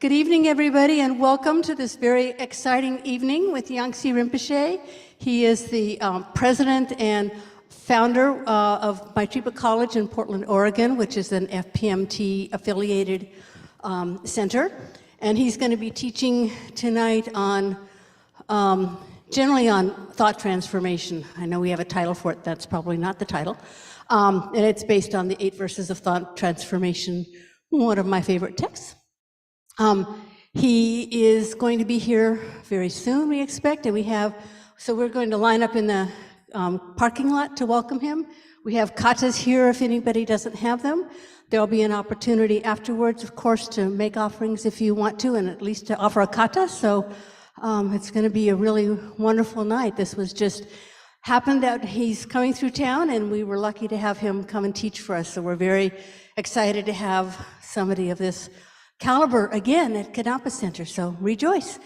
Good evening, everybody, and welcome to this very exciting evening with Yangsi Rinpoche. He is the president and founder of Maitripa College in Portland, Oregon, which is an FPMT-affiliated center. And he's going to be teaching tonight on, generally on thought transformation. I know we have a title for it, that's probably not the title. And it's based on the 8 verses of thought transformation, one of my favorite texts. He is going to be here very soon, we expect, and so we're going to line up in the parking lot to welcome him. We have katas here if anybody doesn't have them. There'll be an opportunity afterwards, of course, to make offerings if you want to, and at least to offer a kata, so it's going to be a really wonderful night. This was just happened that he's coming through town, and we were lucky to have him come and teach for us, so we're very excited to have somebody of this caliber again at Kadampa Center, so rejoice.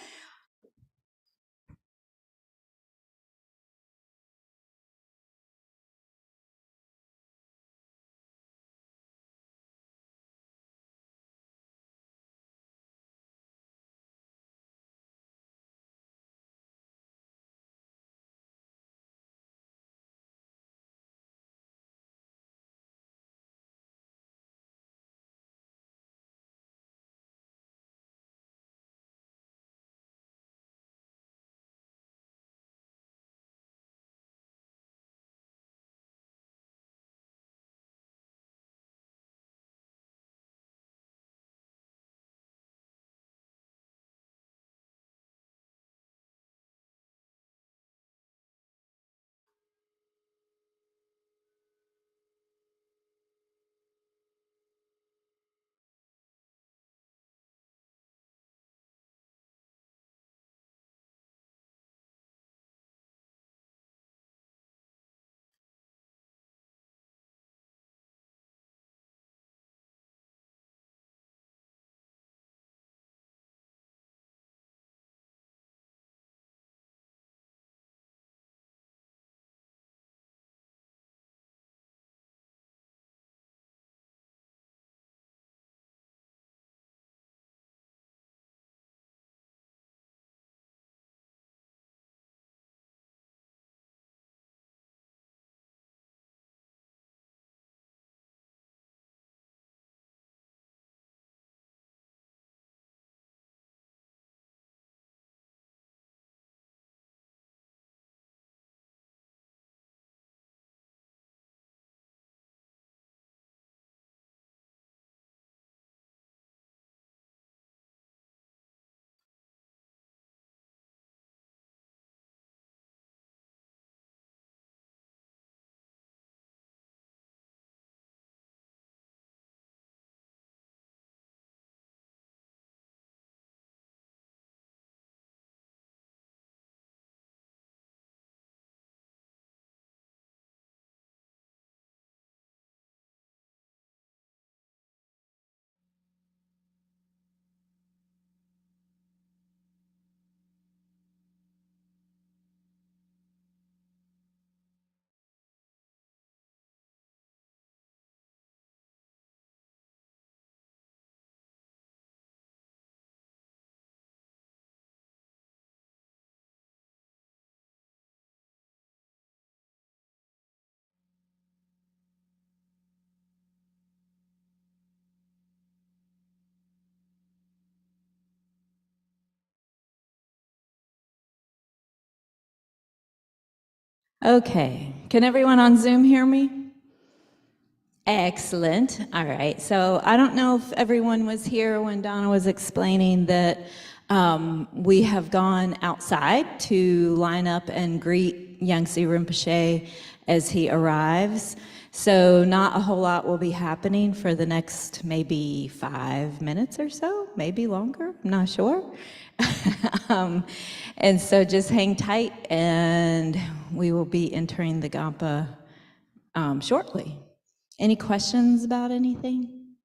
Okay, can everyone on Zoom hear me? Excellent. All right, so I don't know if everyone was here when Donna was explaining that we have gone outside to line up and greet Yangsi Rinpoche as he arrives. So not a whole lot will be happening for the next maybe 5 minutes or so, maybe longer, I'm not sure. And so just hang tight and we will be entering the Kadampa shortly. Any questions about anything?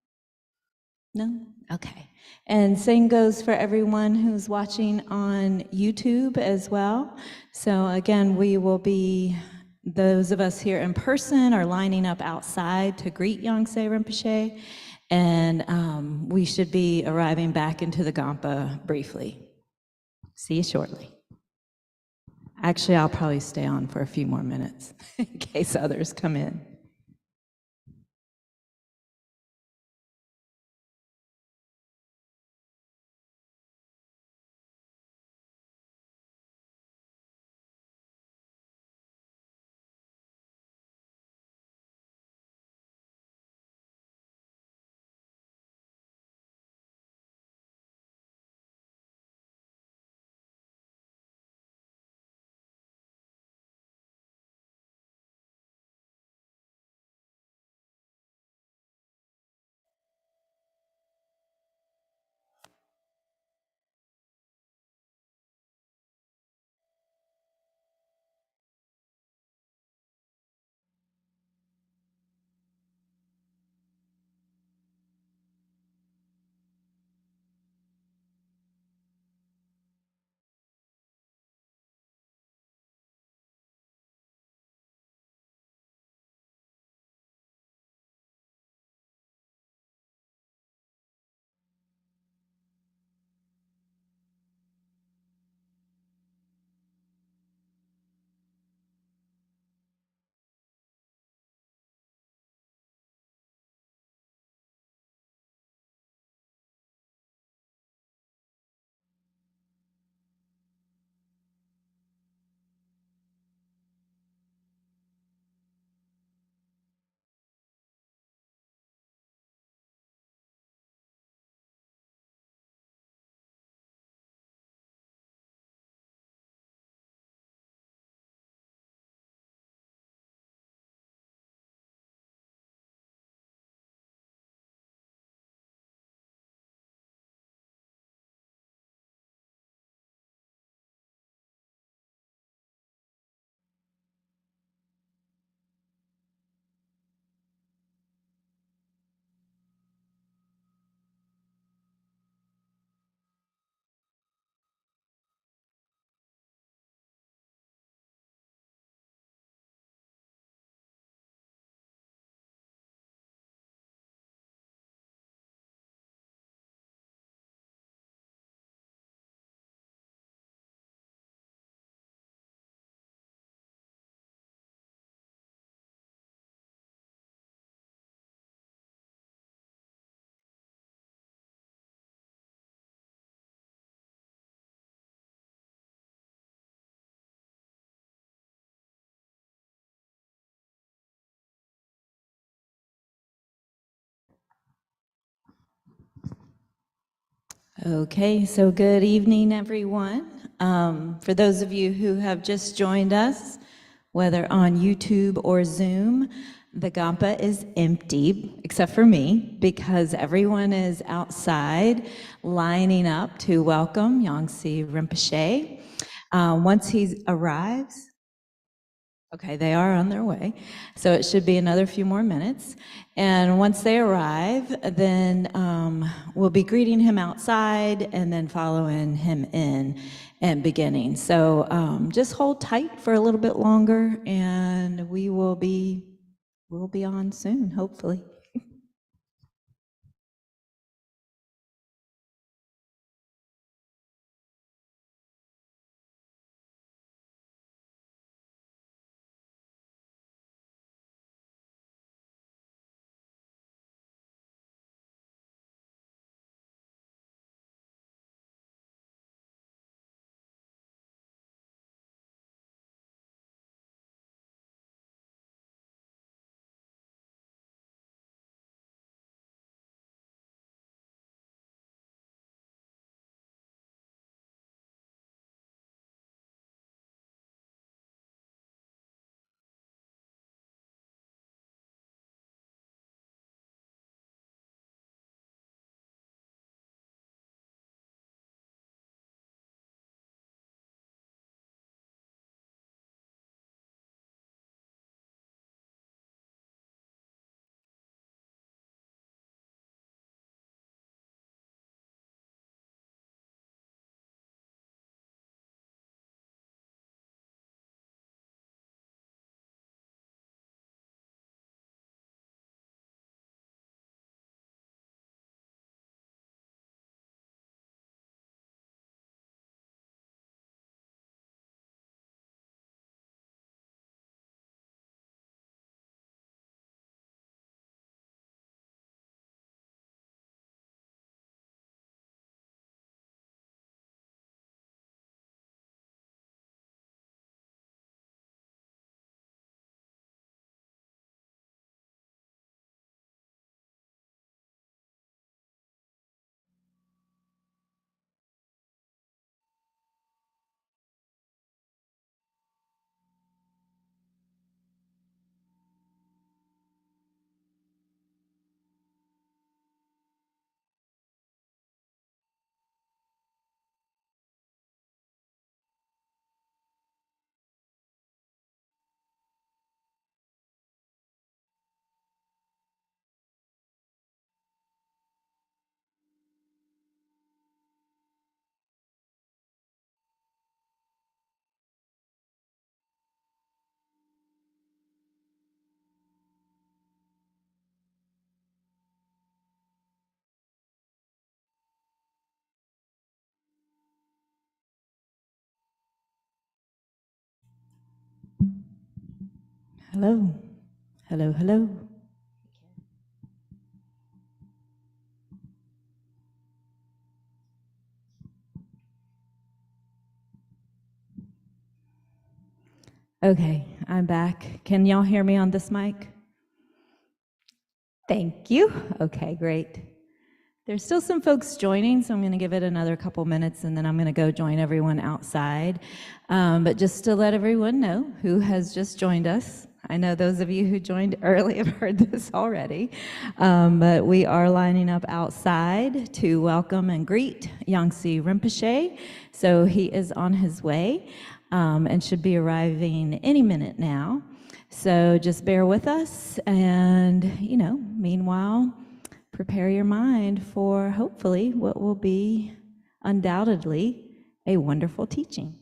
No? Okay. And same goes for everyone who's watching on YouTube as well. So again, we will be Those of us here in person are lining up outside to greet Yangsi Rinpoche, and we should be arriving back into the Gampa briefly. See you shortly. Actually, I'll probably stay on for a few more minutes in case others come in. Okay, so good evening, everyone. For those of you who have just joined us, whether on YouTube or Zoom, the Gampa is empty, except for me, because everyone is outside lining up to welcome Yangsi Rinpoche. Once he arrives, okay, they are on their way, so it should be another few more minutes. And once they arrive, then we'll be greeting him outside and then following him in and beginning. So just hold tight for a little bit longer, and we'll be on soon, hopefully. Hello. Hello, hello. Okay, I'm back. Can y'all hear me on this mic? Thank you. Okay, great. There's still some folks joining, so I'm going to give it another couple minutes and then I'm going to go join everyone outside. But just to let everyone know who has just joined us, I know those of you who joined early have heard this already, but we are lining up outside to welcome and greet Yangsi Rinpoche. So he is on his way and should be arriving any minute now. So just bear with us and, meanwhile, prepare your mind for hopefully what will be undoubtedly a wonderful teaching.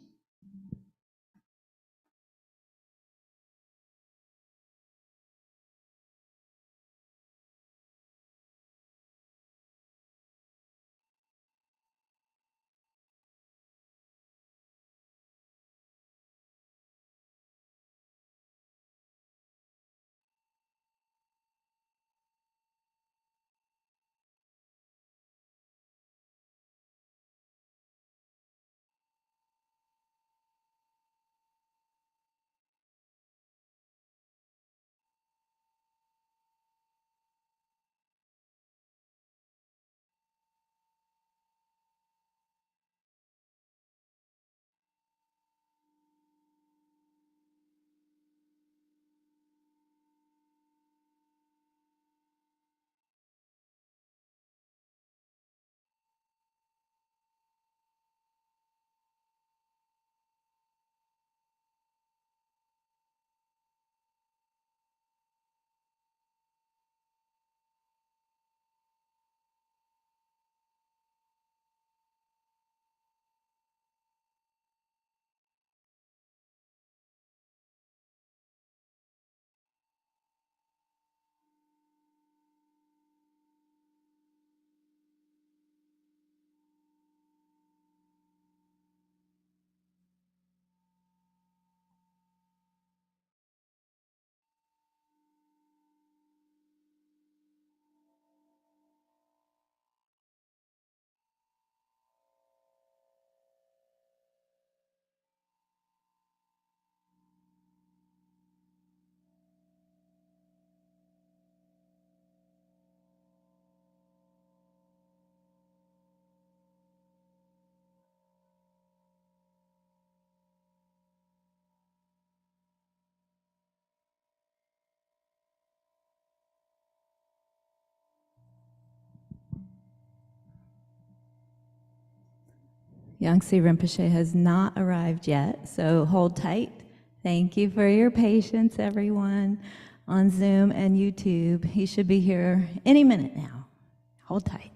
Yangsi Rinpoche has not arrived yet, so hold tight. Thank you for your patience, everyone, on Zoom and YouTube. He should be here any minute now. Hold tight.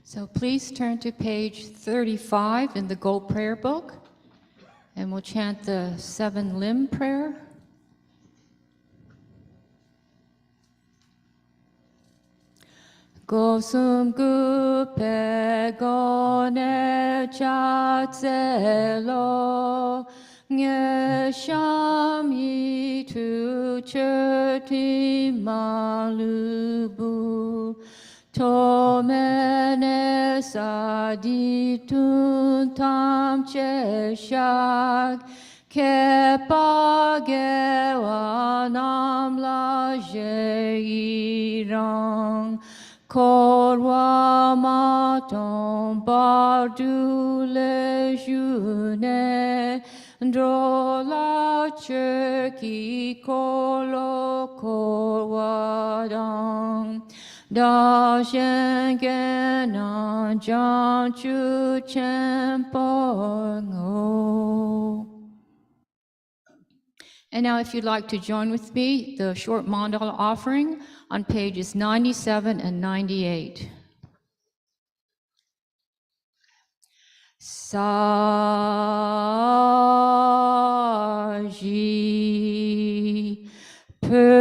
So please turn to page 35 in the Gold Prayer Book, and we'll chant the 7-limb prayer. Gosum gupe gone chatzelo nge shami tu cherti malubu tomene saditun tam cheshag kepagewanam la jeirang Korwa maton bardu le june drola cherki kolo korwa dang da shengenan jan chu chempo. And now if you'd like to join with me, the short mandala offering on pages 97 and 98. Saji perki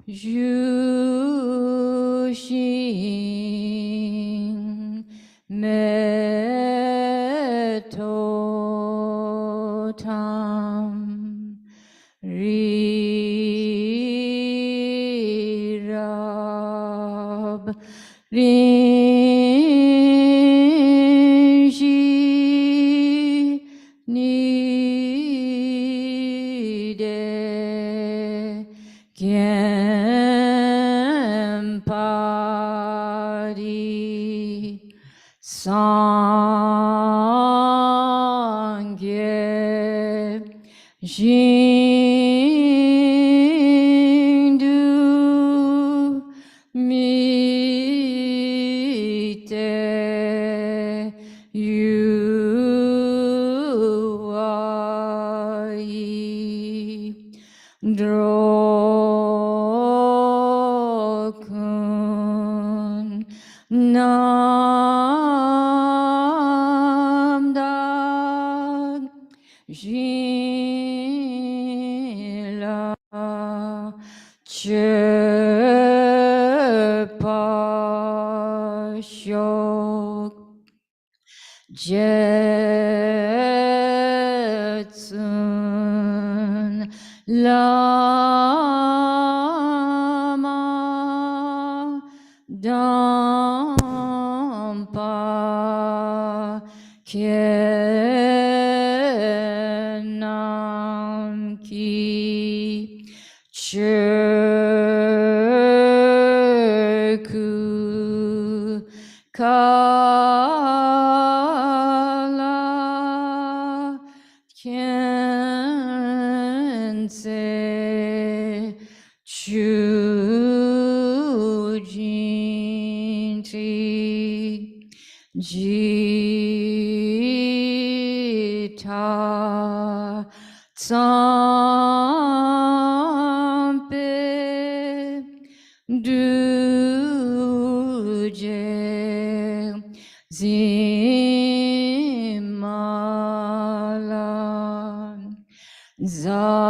jushin metotam rirab rinji nide Kempari Sangye Jindu Mite Yuai Drokun Namdag Jila Chepashok Jetsun Lama Dampa Kenam Ki Cherku Kala Kense Chujinti Jita Tsampe Duje Zimala Zagye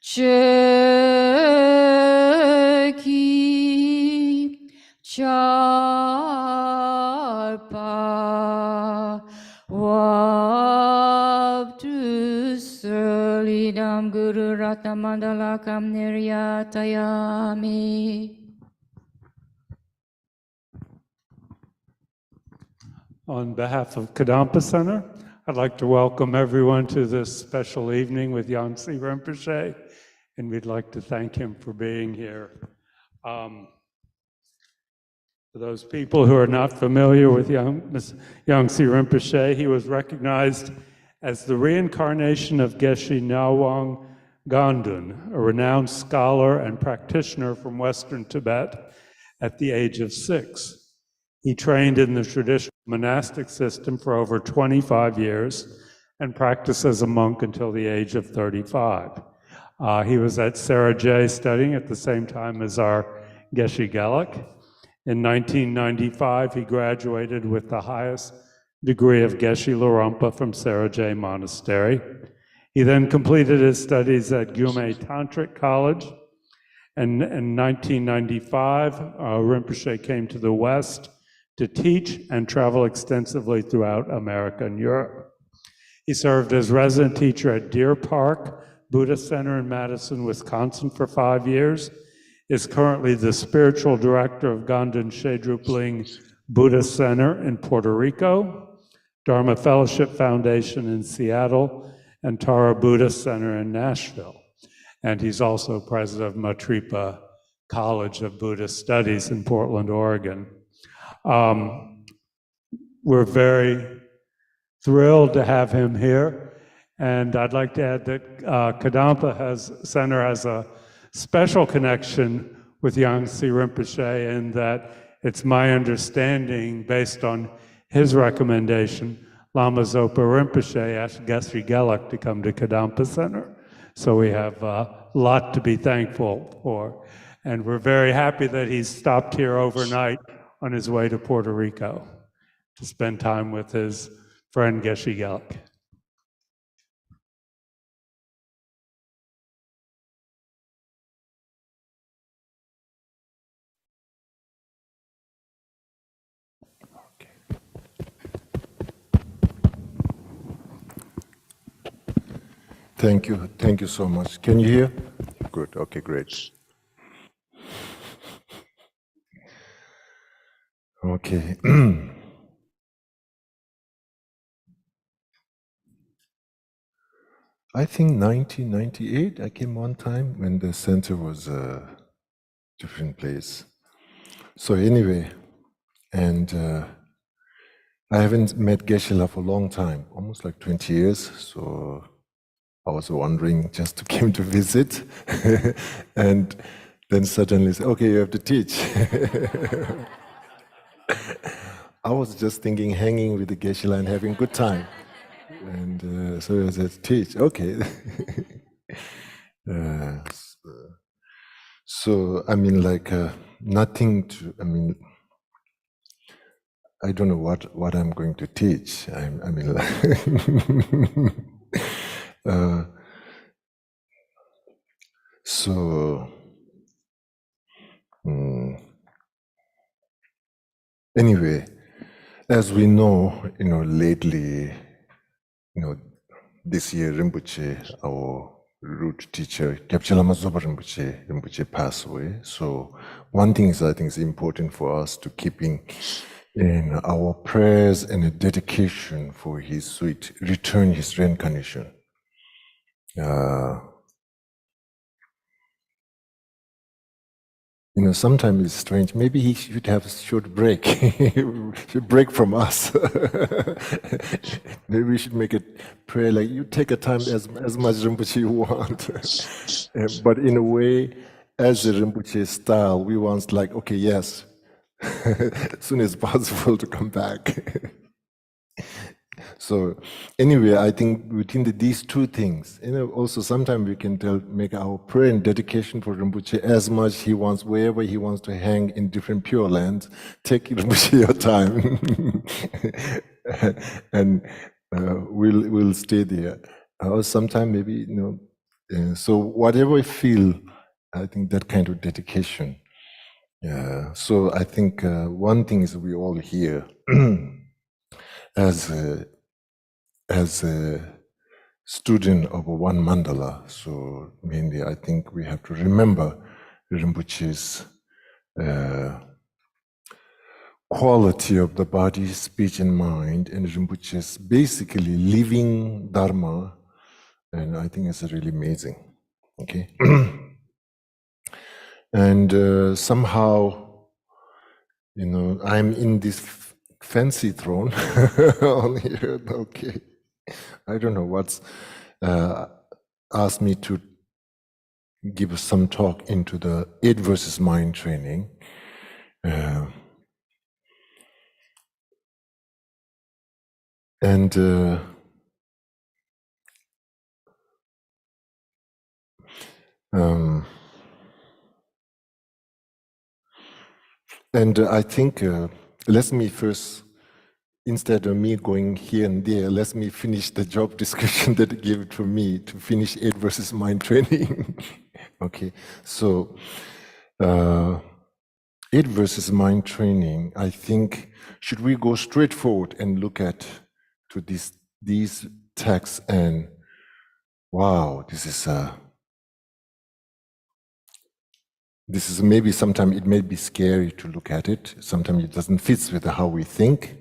Cheki Charpa Wabtu Surlidam Guru Rata Mandala Kam Niryatayami. On behalf of Kadampa Center, I'd like to welcome everyone to this special evening with Yangsi Rinpoche, and we'd like to thank him for being here. For those people who are not familiar with Yangsi Rinpoche, he was recognized as the reincarnation of Geshe Nyawang Gandun, a renowned scholar and practitioner from Western Tibet at the age of 6. He trained in the traditional monastic system for over 25 years and practiced as a monk until the age of 35. He was at Serajay studying at the same time as our Geshe Geluk. In 1995, he graduated with the highest degree of Geshe Lorumpa from Serajay Monastery. He then completed his studies at Gyume Tantric College. And in 1995, Rinpoche came to the West to teach and travel extensively throughout America and Europe. He served as resident teacher at Deer Park Buddhist Center in Madison, Wisconsin for 5 years, is currently the spiritual director of Ganden Shedrupling Buddhist Center in Puerto Rico, Dharma Fellowship Foundation in Seattle, and Tara Buddhist Center in Nashville. And he's also president of Matripa College of Buddhist Studies in Portland, Oregon. We're very thrilled to have him here. And I'd like to add that Kadampa Center has a special connection with Yangsi Rinpoche in that it's my understanding, based on his recommendation, Lama Zopa Rinpoche asked Geshe Geluk to come to Kadampa Center. So we have a lot to be thankful for. And we're very happy that he's stopped here overnight on his way to Puerto Rico to spend time with his friend Geshe Geluk. Thank you so much. Can you hear? Good, okay, great. Okay. I think 1998, I came one time when the center was a different place. So anyway, and I haven't met Geshe-la for a long time, almost like 20 years, so I was wondering, just came to visit, and then suddenly said, okay, you have to teach. I was just thinking, hanging with the Geshe-la and having a good time. And so I said, teach, okay. So, I mean, like, nothing to, I mean, I don't know what I'm going to teach. I mean, like, so, anyway, as we know, lately, this year Rinpoche, our root teacher, Gyabche Lama Zopa Rinpoche passed away. So one thing is, I think, is important for us to keep in our prayers and a dedication for his sweet return, his reincarnation. Sometimes it's strange. Maybe he should have a short break. Should break from us. Maybe we should make a prayer like, you take a time as much Rinpoche you want. But in a way, as a Rinpoche style, we want like, okay, yes, as soon as possible to come back. So anyway, I think between these two things, also sometimes we can make our prayer and dedication for Rinpoche as much he wants, wherever he wants to hang in different pure lands, take Rinpoche your time. And we'll stay there. Or sometime maybe, so whatever I feel, I think that kind of dedication. Yeah. So I think one thing is we all here as a student of one mandala, so mainly I think we have to remember Rinpoche's quality of the body, speech, and mind, and Rinpoche's basically living Dharma, and I think it's really amazing. Okay, and somehow, I'm in this fancy throne on here. Okay. I don't know what's asked me to give some talk into the 8 versus mind training. And Um, and I think let me first, instead of me going here and there, let me finish the job description that they gave it for me to finish 8 versus mind training. Okay, so 8 versus mind training, I think, should we go straight forward and look at to these texts and wow, this is maybe sometimes it may be scary to look at it. Sometimes it doesn't fit with how we think.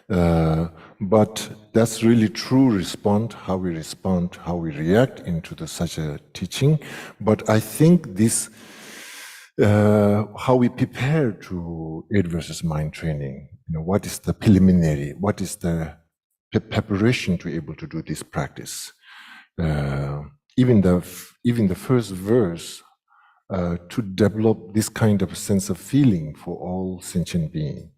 But that's really true how we respond, how we react into such a teaching. But I think this, how we prepare to 8 versus mind training, what is the preliminary, what is the preparation to able to do this practice? Even the first verse, to develop this kind of sense of feeling for all sentient being,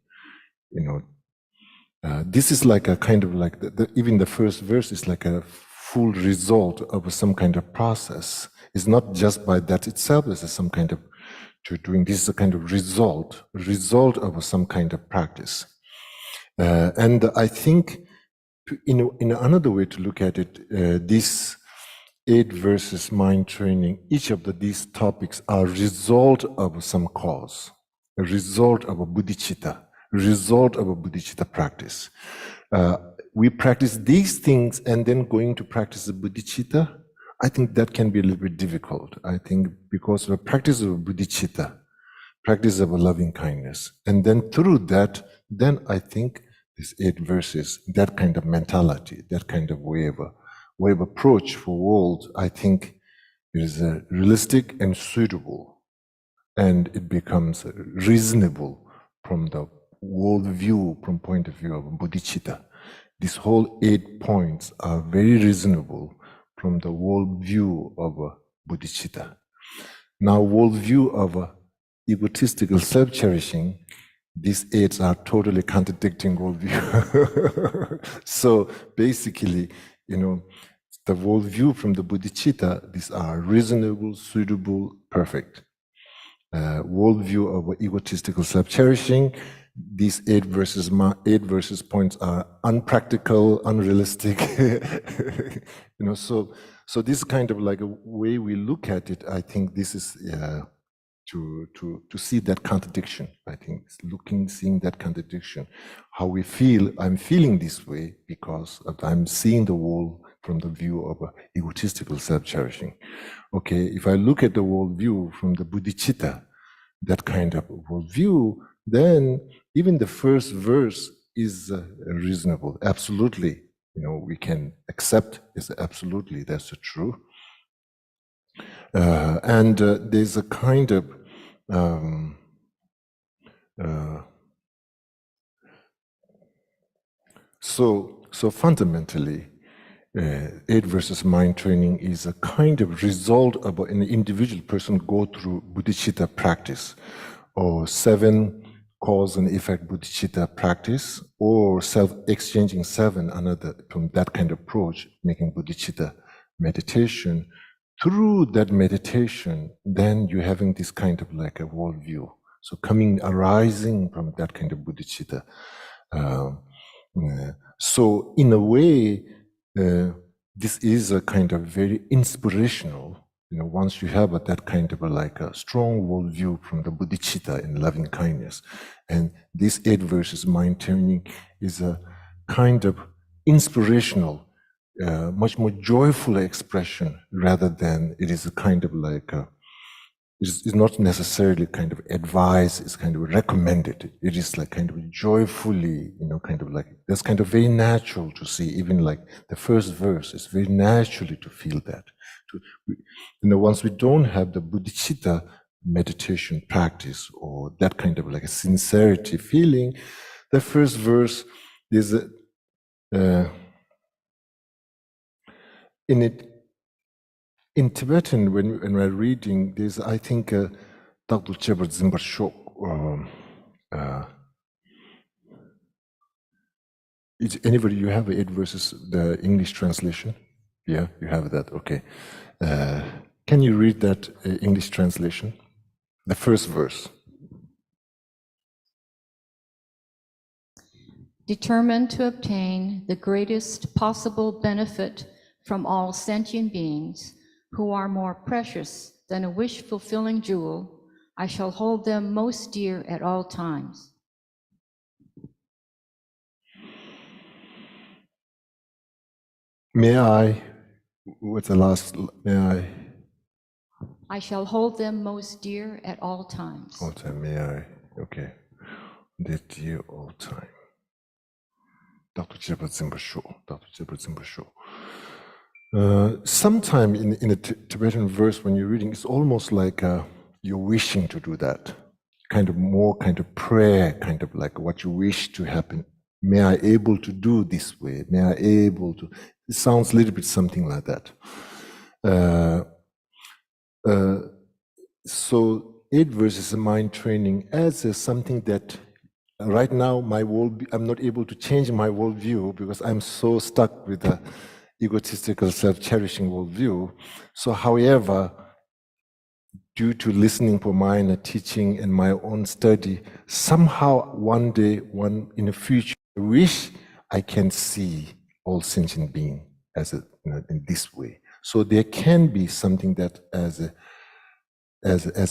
this is like a kind of like even the first verse is like a full result of some kind of process. It's not just by that itself. It's some kind of doing. This is a kind of result of some kind of practice. And I think, in another way to look at it, this 8 versus mind training, each of these topics are a result of some cause, a result of a bodhicitta, result of a bodhicitta practice. We practice these things and then going to practice the bodhicitta, I think that can be a little bit difficult. I think because of the practice of bodhicitta, practice of a loving kindness, and then through that, then I think these 8 verses, that kind of mentality, that kind of way of approach for world, I think is realistic and suitable, and it becomes reasonable from the world view, from point of view of bodhicitta. These whole 8 points are very reasonable from the world view of bodhicitta. Now, world view of egotistical self-cherishing, these 8 are totally contradicting worldview. So basically, the worldview from the bodhicitta, these are reasonable, suitable, perfect. Worldview of egotistical self-cherishing, these 8 verses points are unpractical, unrealistic. So this kind of like a way we look at it, I think this is to see that contradiction. I think seeing that contradiction, how we feel. I'm feeling this way because I'm seeing the world from the view of egotistical self-cherishing. Okay, if I look at the world view from the bodhicitta, that kind of worldview, then even the first verse is reasonable. Absolutely, we can accept is absolutely that's true. And there's a kind of so fundamentally, 8 versus mind training is a kind of result of an individual person go through bodhicitta practice, or 7 cause and effect bodhicitta practice, or self-exchanging 7, another from that kind of approach, making bodhicitta meditation. Through that meditation, then you're having this kind of like a worldview. So arising from that kind of bodhicitta. So in a way, this is a kind of very inspirational, once you have that kind of like a strong worldview from the bodhicitta in loving kindness. And this 8 verses mind training is a kind of inspirational, much more joyful expression rather than it is a kind of like it's not necessarily kind of advice, it's kind of recommended. It is like kind of joyfully, kind of like, that's kind of very natural to see, even like the first verse, it's very naturally to feel that. Once we don't have the bodhicitta meditation practice or that kind of like a sincerity feeling, the first verse is in Tibetan, when we're reading this, I think Dr. Chebar Zimbar Shok, anybody, you have 8 verses, the English translation? Yeah, you have that, okay. Can you read that English translation? The first verse. Determined to obtain the greatest possible benefit from all sentient beings who are more precious than a wish-fulfilling jewel, I shall hold them most dear at all times. May I, what's the last, I shall hold them most dear at all times. all time, may I, okay. The dear all time. Sometime in a Tibetan verse, when you're reading, it's almost like you're wishing to do that. Kind of more kind of prayer, kind of like what you wish to happen. May I able to do this way? May I able to? It sounds a little bit something like that. So 8 verses of mind training as something that right now my world, I'm not able to change my worldview because I'm so stuck with the egotistical self-cherishing worldview. So however, due to listening for mind, teaching, and my own study, somehow one day, in the future, I wish I can see all sentient being as a, in this way. So there can be something that as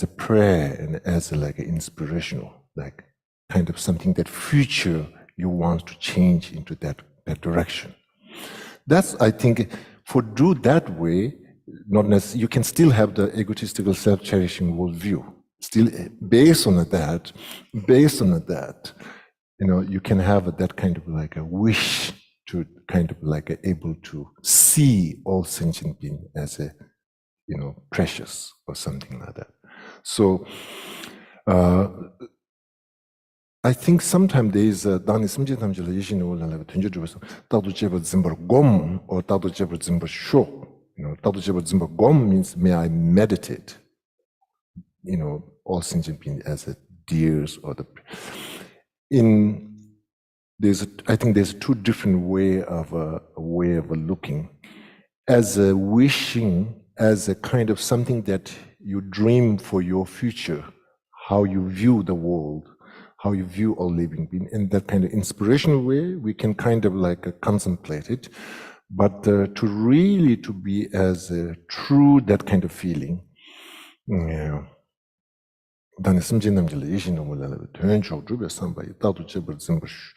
a prayer and as a, like an inspirational, like kind of something that future you want to change into that direction. That's, I think, for do that way, not necessarily, you can still have the egotistical self-cherishing worldview. Still based on that, you can have that kind of like a wish to kind of like able to see all sentient being as a, precious or something like that. So, I think sometimes there is a Dani Simji Tamjila Yishin Ola Tunju Jubas, Tadu Jeba Zimber Gom or Tadu Jeba Zimber Sho. Tadu Jeba Zimber Gom means may I meditate, all sentient being as a deers or the I think there's 2 different way of looking. As a wishing, as a kind of something that you dream for your future, how you view the world, how you view all living being, in that kind of inspirational way, we can kind of like contemplate it. But to really to be as true that kind of feeling, dan simjinamjila yishinomulala tuenchok druba sambai tatu chebur zimbush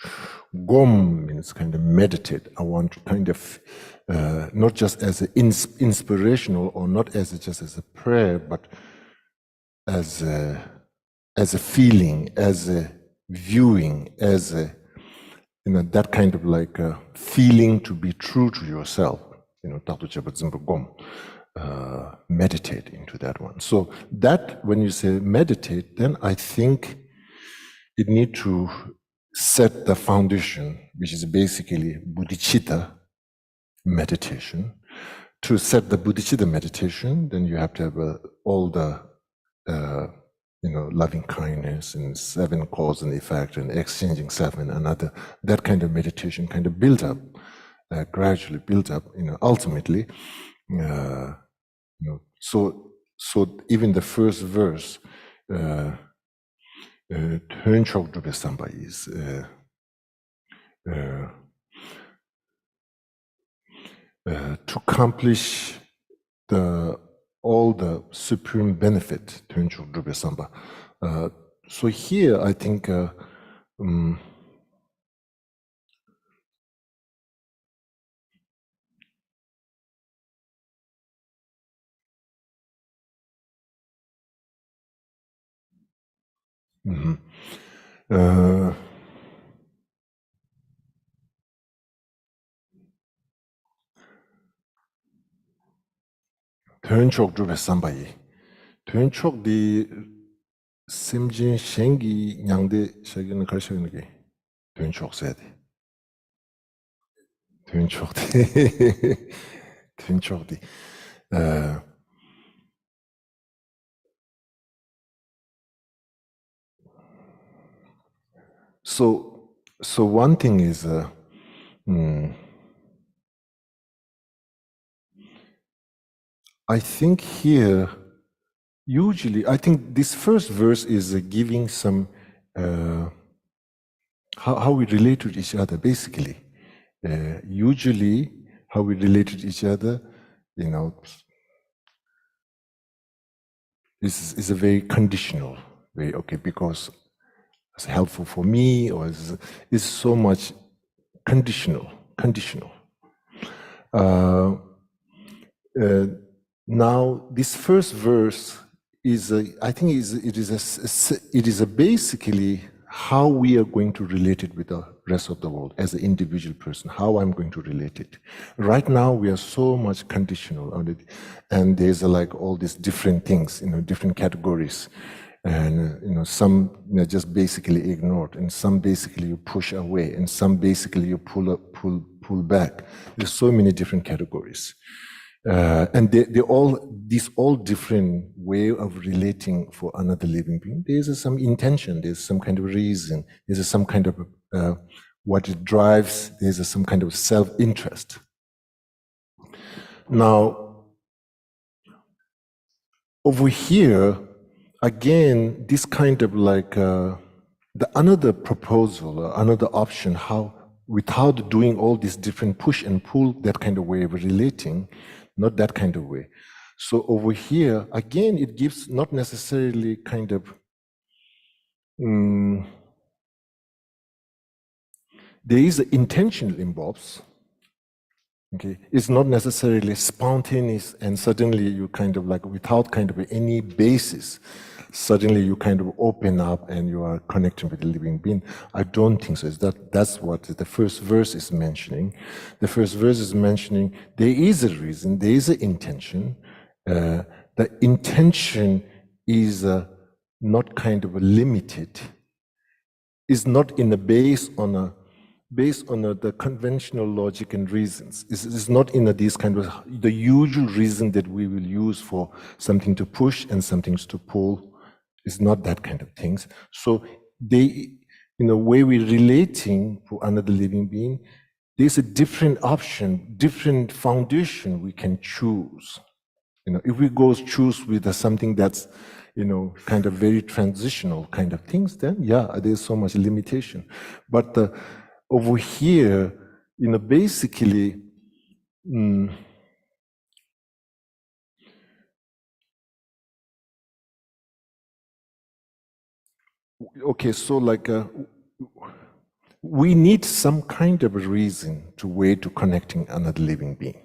gom means kind of meditate. I want to kind of not just as an inspirational or not as just as a prayer, but as a feeling, as a viewing, as a that kind of like a feeling to be true to yourself. Tatu chebur zimbush gom. Meditate into that one. So that when you say meditate, then I think it need to set the foundation, which is basically bodhicitta meditation. To set the bodhicitta meditation, then you have to have all the loving kindness and 7 cause and effect and exchanging self and another. That kind of meditation kind of build up, gradually build up. Ultimately. So even the first verse, Hönchok Drupesamba is to accomplish all the supreme benefit, Hönchok Drupesamba. So here I think Hönchok Drupesamba yi. Hönchok di Simjin Shengi Nyangde Shagin Karshaginagi. Hönchok said. Hönchok di. Hönchok di. So one thing is I think here, usually, I think this first verse is giving some, how we relate to each other, basically. Usually, how we relate to each other, you know, is a very conditional way, okay, because it's helpful for me, or it's so much conditional. Now, this first verse is, I think, it is basically how we are going to relate it with the rest of the world as an individual person. How I'm going to relate it. Right now, we are so much conditional on it, and there's like all these different things, different categories, and some just basically ignored, and some basically you push away, and some basically you pull back. There's so many different categories. And they're all different way of relating for another living being. There's some intention, there's some kind of reason, there's some kind of what it drives, there's some kind of self-interest. Now, over here, again, this kind of like another proposal, another option, how without doing all these different push and pull, that kind of way of relating, not that kind of way. So over here, again, it gives not necessarily kind of, there is an intention involved. Okay, it's not necessarily spontaneous and suddenly you kind of like without kind of any basis, suddenly you kind of open up and you are connecting with the living being. I don't think so. That's what the first verse is mentioning. The first verse is mentioning there is a reason, there is an intention. The intention is not kind of limited, is not in a based on the conventional logic and reasons. It's not in these kind of the usual reason that we will use for something to push and something to pull. It's not that kind of things. So they, in a way we're relating for another living being, there's a different option, different foundation we can choose. If we go choose with something that's, kind of very transitional kind of things, then yeah, there's so much limitation. But over here, basically, okay, so like we need some kind of a reason to way to connecting another living being.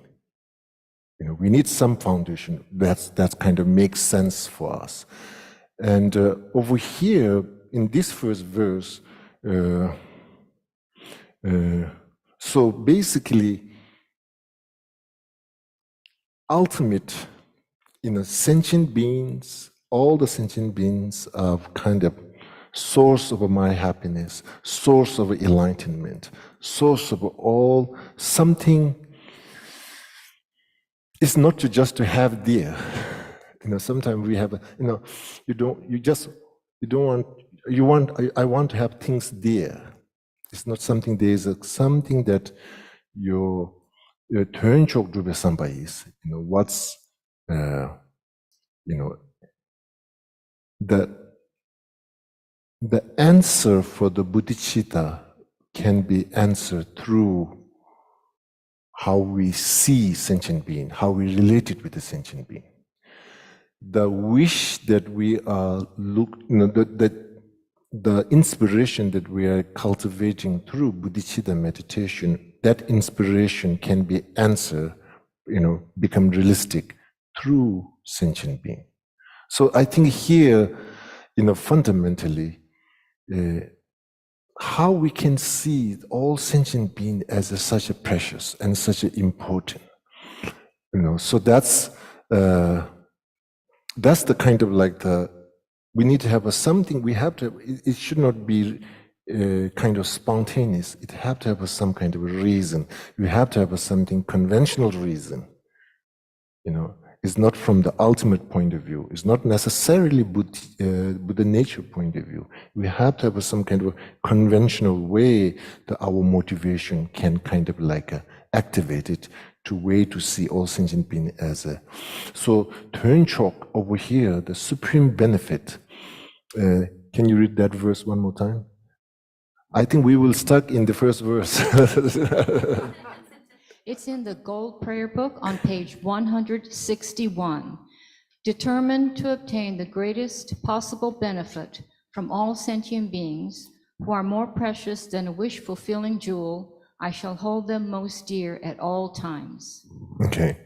We need some foundation that kind of makes sense for us. And over here, in this first verse, so basically, ultimate, sentient beings, all the sentient beings are kind of source of my happiness, source of enlightenment, source of all something. It's not just to have there. Sometimes we have, I want to have things there. It's not something, there's something that your turn chokdrube sampai is, what's, the answer for the bodhicitta can be answered through how we see sentient being, how we relate it with the sentient being. The wish that we are the inspiration that we are cultivating through bodhicitta meditation, that inspiration can be answered, become realistic through sentient being. So I think here, fundamentally, how we can see all sentient being as such a precious and such a important, so that's the kind of like we need to have something, we have to, it should not be kind of spontaneous, it have to have some kind of a reason, you have to have something conventional reason, it's not from the ultimate point of view. It's not necessarily Buddha nature point of view. We have to have some kind of conventional way that our motivation can kind of like activate it way to see all sentient being as a. So Turnchok over here, the supreme benefit. Can you read that verse one more time? I think we will stuck in the first verse. It's in the Gold Prayer Book on page 161. Determined to obtain the greatest possible benefit from all sentient beings who are more precious than a wish-fulfilling jewel, I shall hold them most dear at all times. Okay.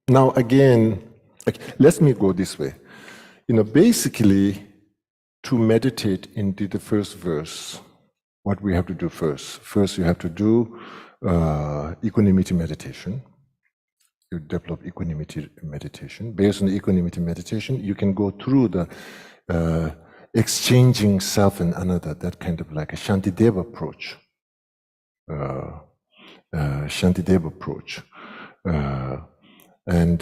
Now again, let me go this way. Basically, to meditate into the first verse, what we have to do first. First, you have to do equanimity meditation. You develop equanimity meditation. Based on the equanimity meditation, you can go through the exchanging self and another, that kind of like a Shantideva approach. Shantideva approach. And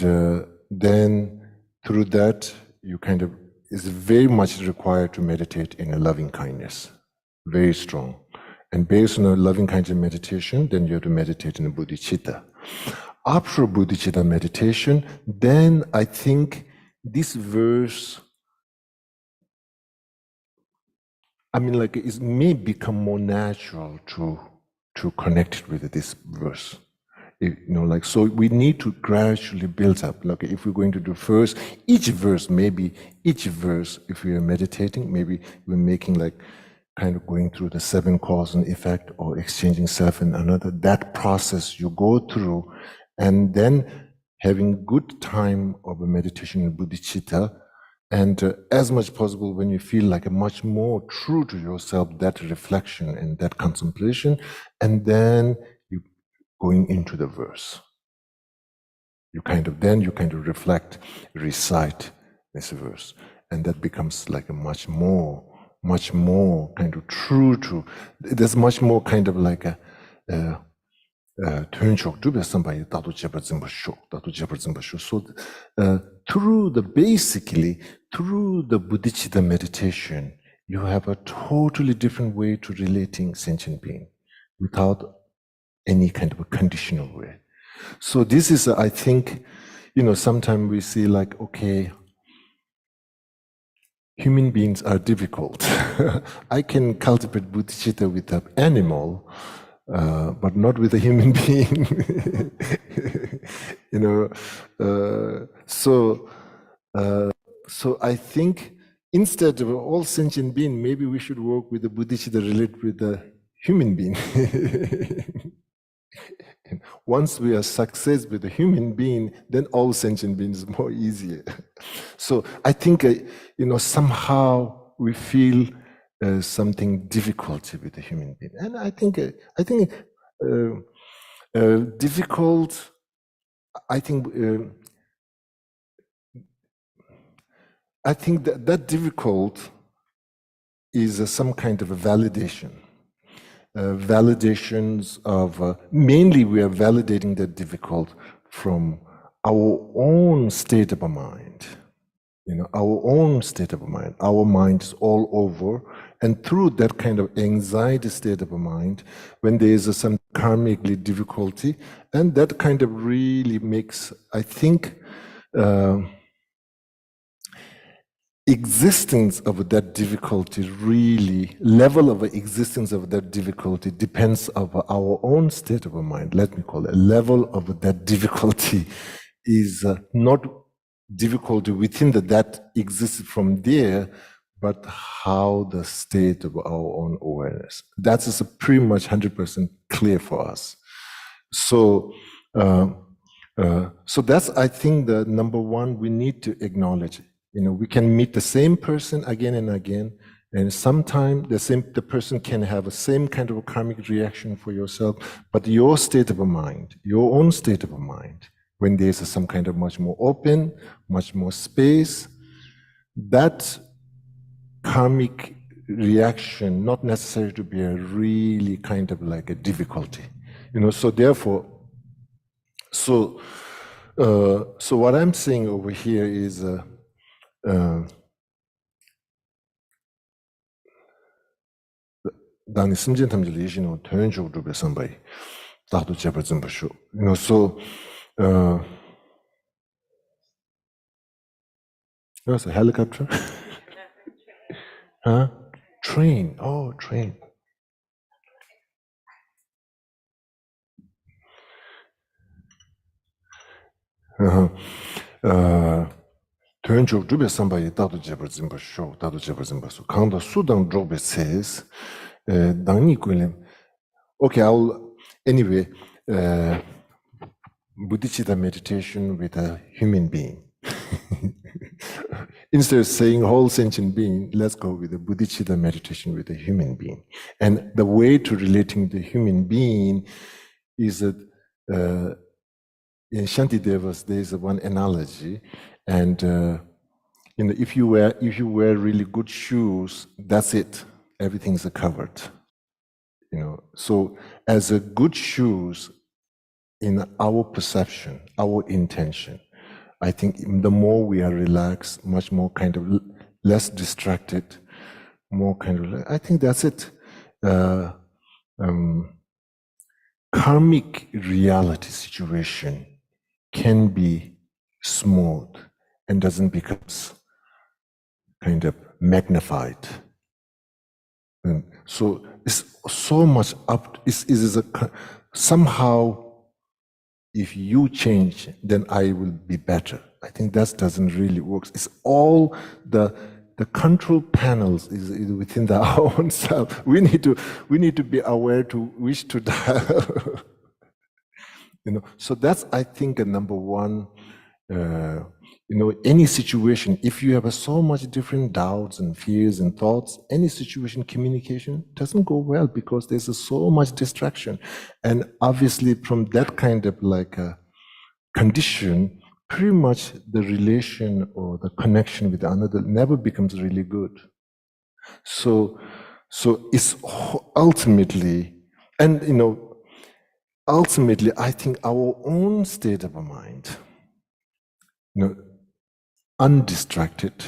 then through that, you kind of, is very much required to meditate in a loving kindness, very strong. And based on a loving kindness meditation, then you have to meditate in a bodhicitta. After bodhicitta meditation, then I think this verse, it may become more natural to connect it with this verse. So we need to gradually build up. Like if we're going to do first, each verse, if we are meditating, maybe we're making like kind of going through the 7 cause and effect or exchanging self and another, that process you go through, and then having good time of a meditation in bodhicitta, and as much possible when you feel like a much more true to yourself, that reflection and that contemplation, and then going into the verse. You kind of reflect, recite this verse, and that becomes like a much more kind of true to, there's much more kind of like a Turnchok to be somebody Dadu Jebar Zimba Shok. So through the bodhicitta meditation, you have a totally different way to relating sentient being without any kind of a conditional way. So this is, I think, sometimes we see like, okay, human beings are difficult. I can cultivate bodhicitta with an animal, but not with a human being. So I think instead of all sentient being, maybe we should work with the bodhicitta related with the human being. Once we are success with a human being, then all sentient beings is more easier. So I think, somehow we feel something difficulty with a human being, and I think difficult. I think that difficult is some kind of a validation. Validations of, mainly we are validating the difficult from our own state of mind, our own state of mind. Our mind is all over, and through that kind of anxiety state of mind, when there is some karmically difficulty, and that kind of really makes, I think, existence of that difficulty, really, level of existence of that difficulty depends on our own state of mind. Let me call it, level of that difficulty is not difficulty within that exists from there, but how the state of our own awareness. That is pretty much 100% clear for us. So, so that's, I think, the number one we need to acknowledge. We can meet the same person again and again, and sometimes the person can have the same kind of a karmic reaction for yourself, but your state of mind, your own state of mind, when there's some kind of much more open, much more space, that karmic reaction not necessary to be a really kind of like a difficulty. So therefore, So, so what I'm saying over here is, 당이 심진 탐질 이신은 전적으로 배선바이 다도 제버진 버쇼. So, there's a helicopter. Huh? Train. Oh, train. 전적으로 배선바이 다도 제버진 버쇼. 다도 제버진 버쇼. 강도 수당 조베 says, 당이 꾸림. Okay, anyway, Bodhicitta meditation with a human being. Instead of saying whole sentient being, let's go with the Bodhicitta meditation with a human being. And the way to relating to the human being is that in Shantidevas, there's one analogy, and if you wear really good shoes, that's it. Everything's covered. So as a good shoes, in our perception, our intention, I think the more we are relaxed, much more kind of less distracted, more kind of, I think that's it. Karmic reality situation can be smooth and doesn't become kind of magnified. And so it's so much up, somehow if you change, then I will be better. I think that doesn't really work. It's all the control panels is within our own self. We need to be aware to wish to dial. So that's, I think, a number one. Any situation, if you have so much different doubts and fears and thoughts, any situation, communication doesn't go well because there's so much distraction. And obviously from that kind of like a condition, pretty much the relation or the connection with another never becomes really good. So it's ultimately, and ultimately, I think our own state of mind, undistracted,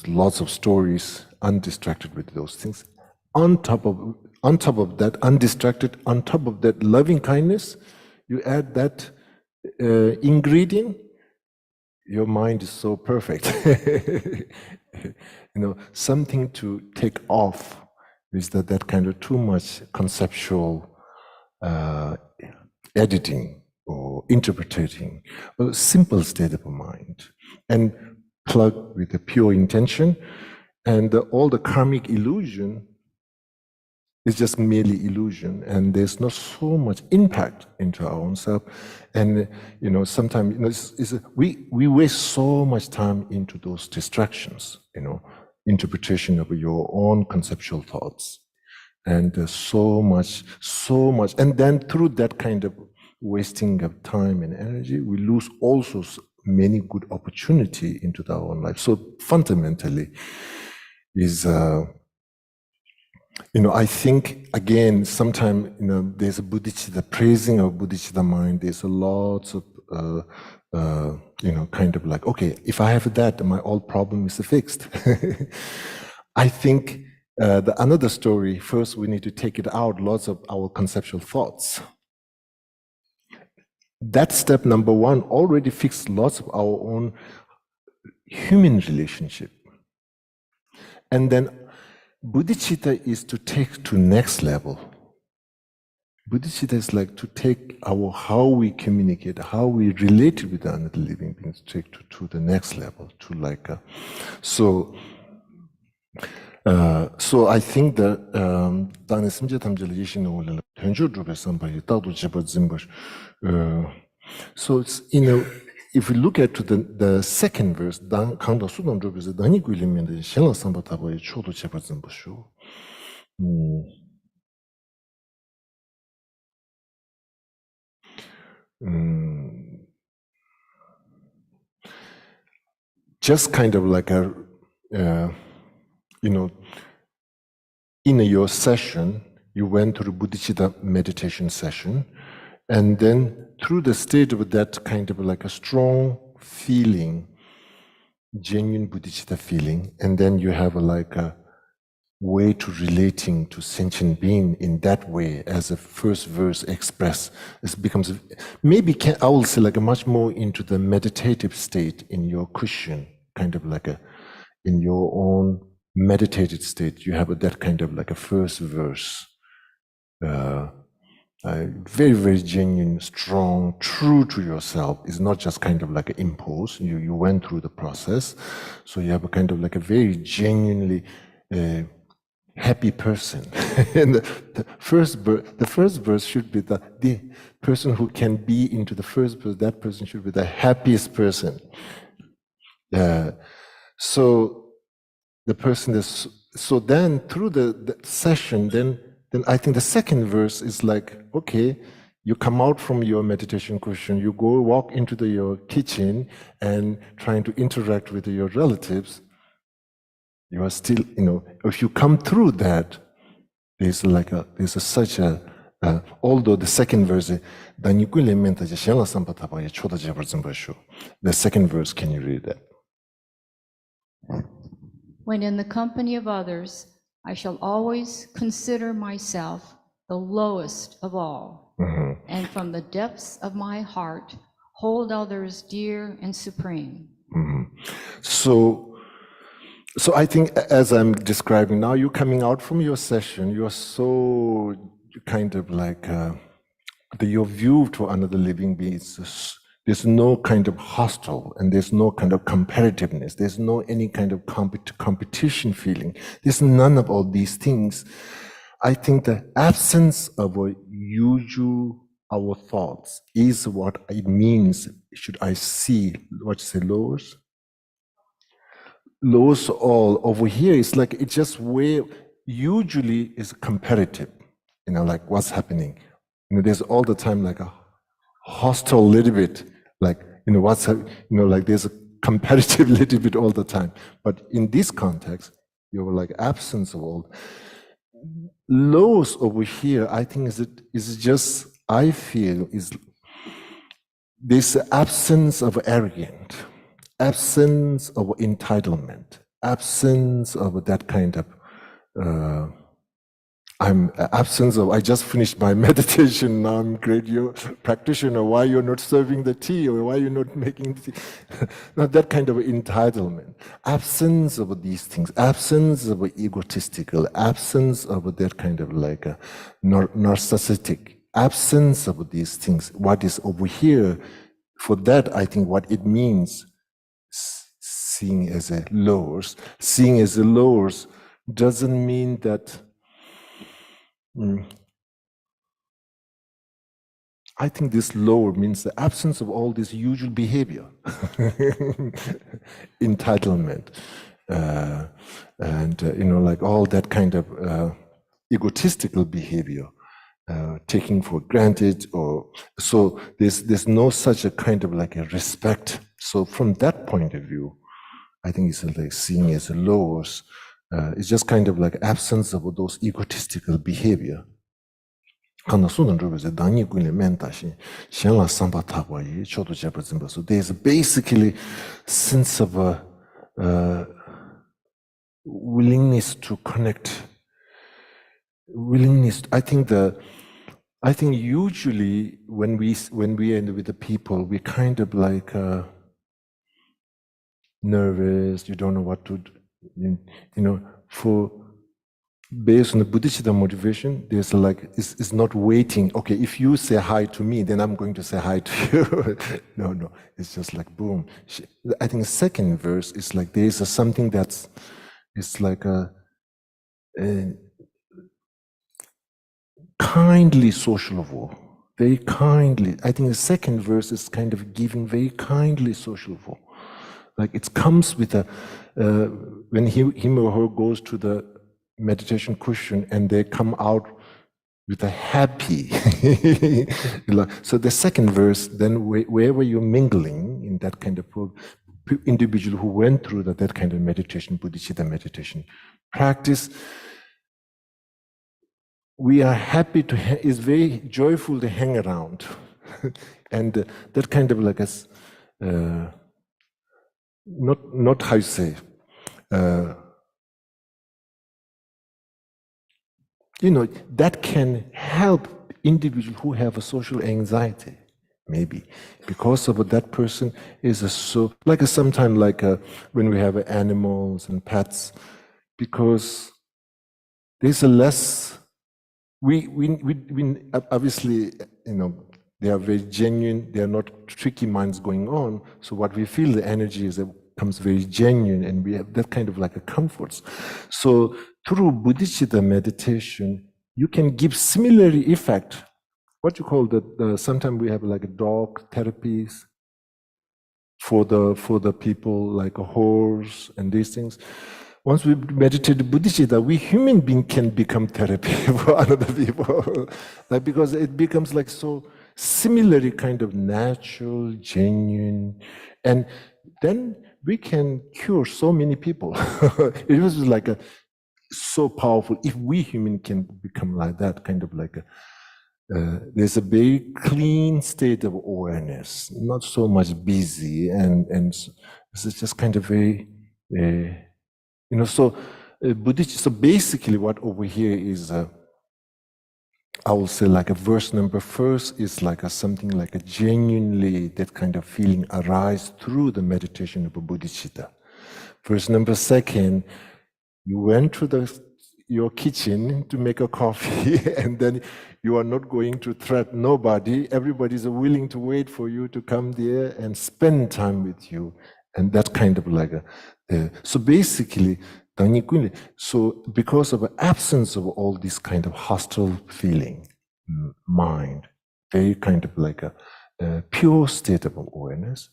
lots of stories, undistracted with those things. On top of that, undistracted, on top of that, loving kindness, you add that ingredient, your mind is so perfect. Something to take off is that kind of too much conceptual editing or interpreting, a simple state of mind, and plug with a pure intention, and all the karmic illusion is just merely illusion, and there's not so much impact into our own self. And sometimes we waste so much time into those distractions, interpretation of your own conceptual thoughts, and so much, and then through that kind of wasting of time and energy, we lose also many good opportunity into our own life. So fundamentally is, I think, again, sometimes, there's a bodhicitta, praising of bodhicitta mind, there's a lot of, kind of like, okay, if I have that, my all problem is fixed. I think another story, first we need to take it out, lots of our conceptual thoughts. That step number one already fixed lots of our own human relationship. And then bodhicitta is to take to next level. Bodhicitta is like to take how we communicate, how we relate with another living beings, take to the next level, to like so I think that 당의 심지 탐지를 이시는 원래는 전주주배 선바이 따도 집어진 것. So it's, if we look at to the second verse, 당 강도 수동 주배에서 당이 끌리면 신라 선바타보의 초도 집어진 것이오. Just kind of like in your session, you went through bodhicitta meditation session, and then through the state of that kind of like a strong feeling, genuine bodhicitta feeling, and then you have like a way to relating to sentient being in that way as a first verse express. It becomes maybe I will say like a much more into the meditative state in your cushion, kind of like a in your own meditated state. You have that kind of like a first verse. Very, very genuine, strong, true to yourself. It's not just kind of like an impulse. You went through the process. So you have a kind of like a very genuinely happy person. And the first verse should be the person who can be into the first verse, that person should be the happiest person. So the person is, so then through the session, then I think the second verse is like, okay, you come out from your meditation cushion, you go walk into your kitchen and trying to interact with your relatives. You are still, if you come through that, there's such a, although the second verse, the second verse, can you read that? When in the company of others, I shall always consider myself the lowest of all, and from the depths of my heart, hold others dear and supreme. So I think as I'm describing now, you're coming out from your session, you're so kind of like, your view to another living being is there's no kind of hostile and there's no kind of competitiveness. There's no any kind of competition feeling. There's none of all these things. I think the absence of our thoughts is what it means. Should I see what you say, lowers? Lowers all over here. It's like it's just where usually is competitive. Like what's happening. There's all the time like a hostile little bit. Like, like there's a competitive little bit all the time. But in this context, you're like absence of all. Lows over here, I think is just, I feel, is this absence of arrogance, absence of entitlement, absence of that kind of, I just finished my meditation, now I'm great practitioner, why you're not serving the tea, or why you're not making the tea? Not that kind of entitlement. Absence of these things, absence of egotistical, absence of that kind of like a narcissistic, absence of these things. What is over here, for that, I think what it means, seeing as a lowers doesn't mean that I think this lower means the absence of all this usual behavior, entitlement, and like all that kind of egotistical behavior, taking for granted, or so there's no such a kind of like a respect. So from that point of view, I think it's like seeing as a lowers. It's just kind of like absence of those egotistical behavior. So there's basically sense of a willingness to connect. Willingness. I think usually when we end with the people, we kind of like nervous. You don't know what to do. For based on the Buddhist motivation, there's like, it's not waiting. Okay, if you say hi to me, then I'm going to say hi to you. No, it's just like boom. I think the second verse is like there's something it's like a kindly social war. Very kindly. I think the second verse is kind of giving very kindly social war. Like it comes with when him or her goes to the meditation cushion and they come out with a happy. So the second verse, then wherever you're mingling in that kind of individual who went through that kind of meditation, bodhicitta meditation practice, we are happy to, is very joyful to hang around. And that kind of like a, not how you say, you know, that can help individuals who have a social anxiety, maybe, because of that person is a so, like a sometime like a, when we have animals and pets, because there's a less, we obviously, you know, they are very genuine, they are not tricky minds going on, so what we feel, the energy is, it becomes very genuine, and we have that kind of like a comforts. So through bodhicitta meditation, you can give similar effect. What you call the sometimes we have like a dog therapies for the people, like a horse and these things. Once we meditate bodhicitta, we human being can become therapy for other people, like, because it becomes like so similarly kind of natural, genuine, and then we can cure so many people. It was like a so powerful. If we human can become like that, kind of like a, there's a very clean state of awareness, not so much busy, and it's just kind of very, you know. So Buddhist. So basically, what over here is, I will say, like a verse number first is like a something like a genuinely that kind of feeling arise through the meditation of a bodhicitta. Verse number second, you went to your kitchen to make a coffee, and then you are not going to threaten nobody. Everybody is willing to wait for you to come there and spend time with you, and that kind of like a. So basically, so because of the absence of all this kind of hostile feeling, mind, very kind of like a pure state of awareness.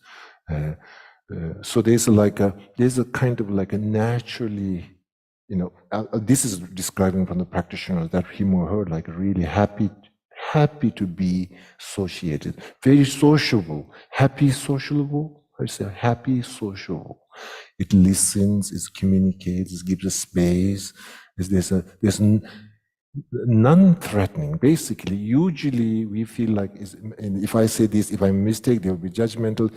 So there's a kind of like a naturally, you know, this is describing from the practitioner that him or her like really happy to be associated, very sociable, happy sociable. I say happy sociable. It listens, it communicates, it gives a space. There's non-threatening. Basically, usually we feel like, if I say this, if I'm mistaken, there will be judgmental.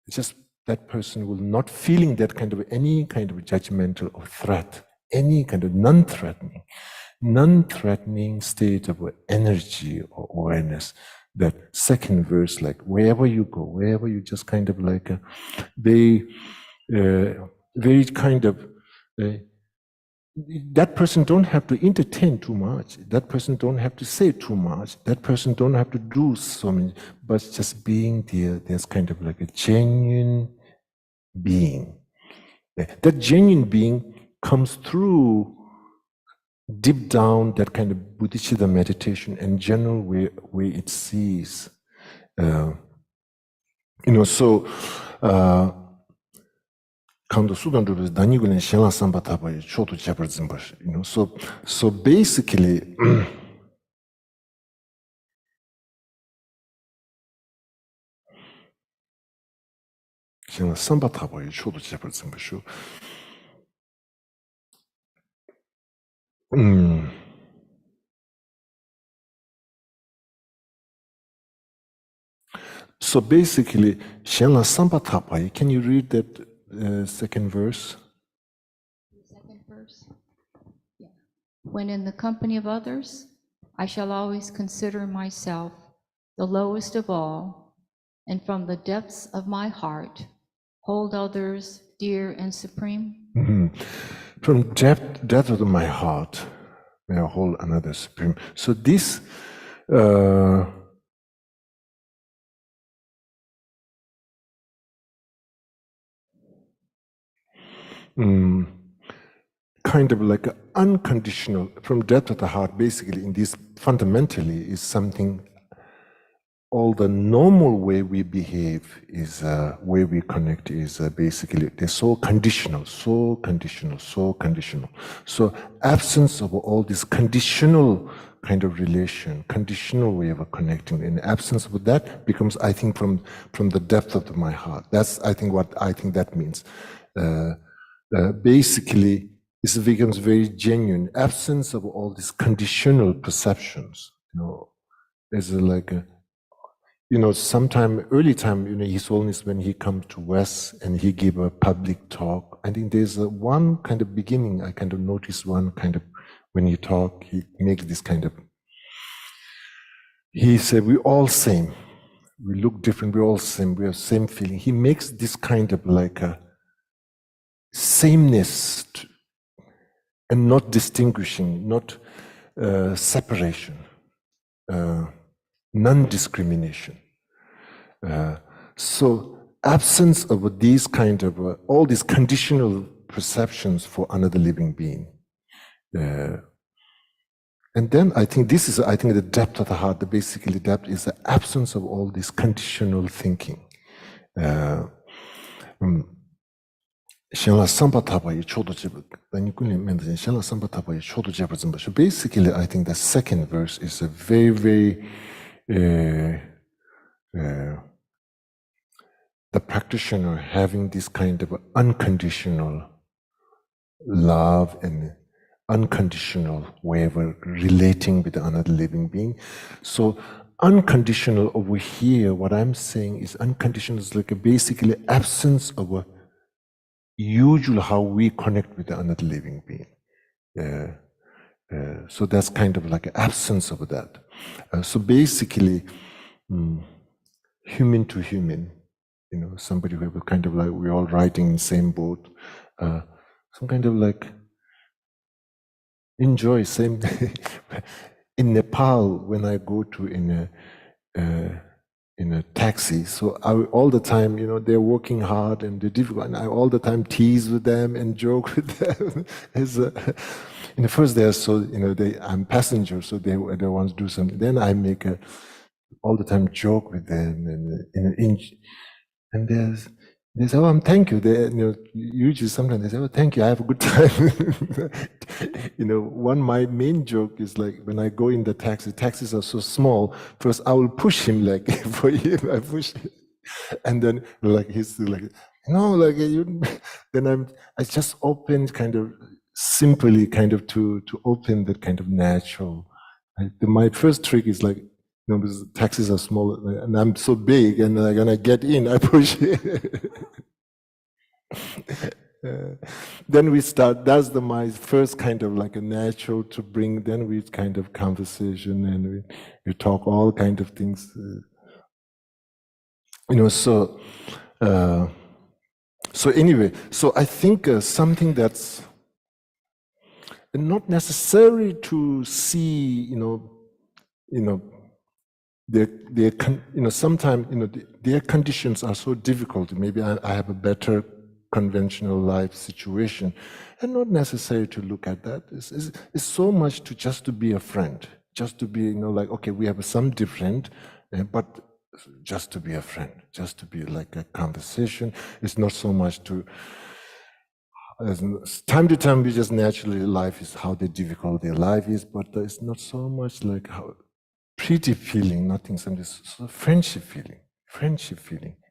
It's just that person will not feeling that kind of any kind of judgmental or threat, any kind of non-threatening state of energy or awareness. That second verse, like wherever you go, wherever you just kind of like very kind of that person don't have to entertain too much. That person don't have to say too much. That person don't have to do so many, but just being there, there's kind of like a genuine being. That genuine being comes through deep down that kind of bodhicitta meditation and general way it sees. You know, so Kando Sudan Rubis Danigulen Shela Samba Tabai Chotu Chapter Zimbash, you know. So basically Shela Samba Tabai Chotu Chapter Zimbashu. So basically, Shela Samba Tabai, can you read that second verse? Second verse. Yeah. When in the company of others, I shall always consider myself the lowest of all, and from the depths of my heart, hold others dear and supreme. From depth of my heart, may I hold another supreme. So this kind of like an unconditional, from depth of the heart, basically in this fundamentally is something, all the normal way we behave is, way we connect is basically, they're so conditional. So absence of all this conditional kind of relation, conditional way of connecting, in absence of that becomes, I think, from the depth of my heart. That's, I think, what I think that means. Basically, it becomes very genuine. Absence of all these conditional perceptions, is like a, sometime early time, His Holiness, when he comes to West and he give a public talk, I think there's one kind of beginning, I kind of notice one kind of, when he talk, he makes this kind of, he said, we all same. We look different, we're all same, we have same feeling. He makes this kind of like a sameness and not distinguishing, not separation, non-discrimination. So absence of these kind of, all these conditional perceptions for another living being. And then I think this is, the depth of the heart, basically depth is the absence of all this conditional thinking. Basically, I think the second verse is a very, very, the practitioner having this kind of unconditional love and unconditional way of relating with another living being. So unconditional over here, what I'm saying is unconditional is like a basically absence of a usual how we connect with another living being. So that's kind of like an absence of that. So basically, human to human, somebody who have kind of like, we're all riding in the same boat, some kind of like, enjoy same. In Nepal, when I go to in a taxi, so all the time, they're working hard and they're difficult, and I all the time tease with them and joke with them. In the first they're so, I'm passenger, so they want to do something. Then I make all the time joke with them, and they say, "Oh, thank you." They, usually sometimes they say, "Oh, thank you. I have a good time." My main joke is like when I go in the taxi. Taxis are so small. First, I will push him like for him. I push, and then like he's like, no, like you. Then I just open kind of simply kind of to open that kind of natural. My first trick is like, because taxis are small and I'm so big, and like when I get in, I push it. Then we start, that's my first kind of like a natural to bring, then we kind of conversation and we talk all kind of things. So anyway, so I think something that's not necessary to see, sometimes, their conditions are so difficult. Maybe I have a better conventional life situation, and not necessary to look at that. It's so much to just to be a friend, just to be, like, okay, we have some different, but just to be a friend, just to be like a conversation. It's not so much to, time to time, we just naturally, life is how difficult their life is, but it's not so much like how pretty feeling, nothing, something, so friendship feeling.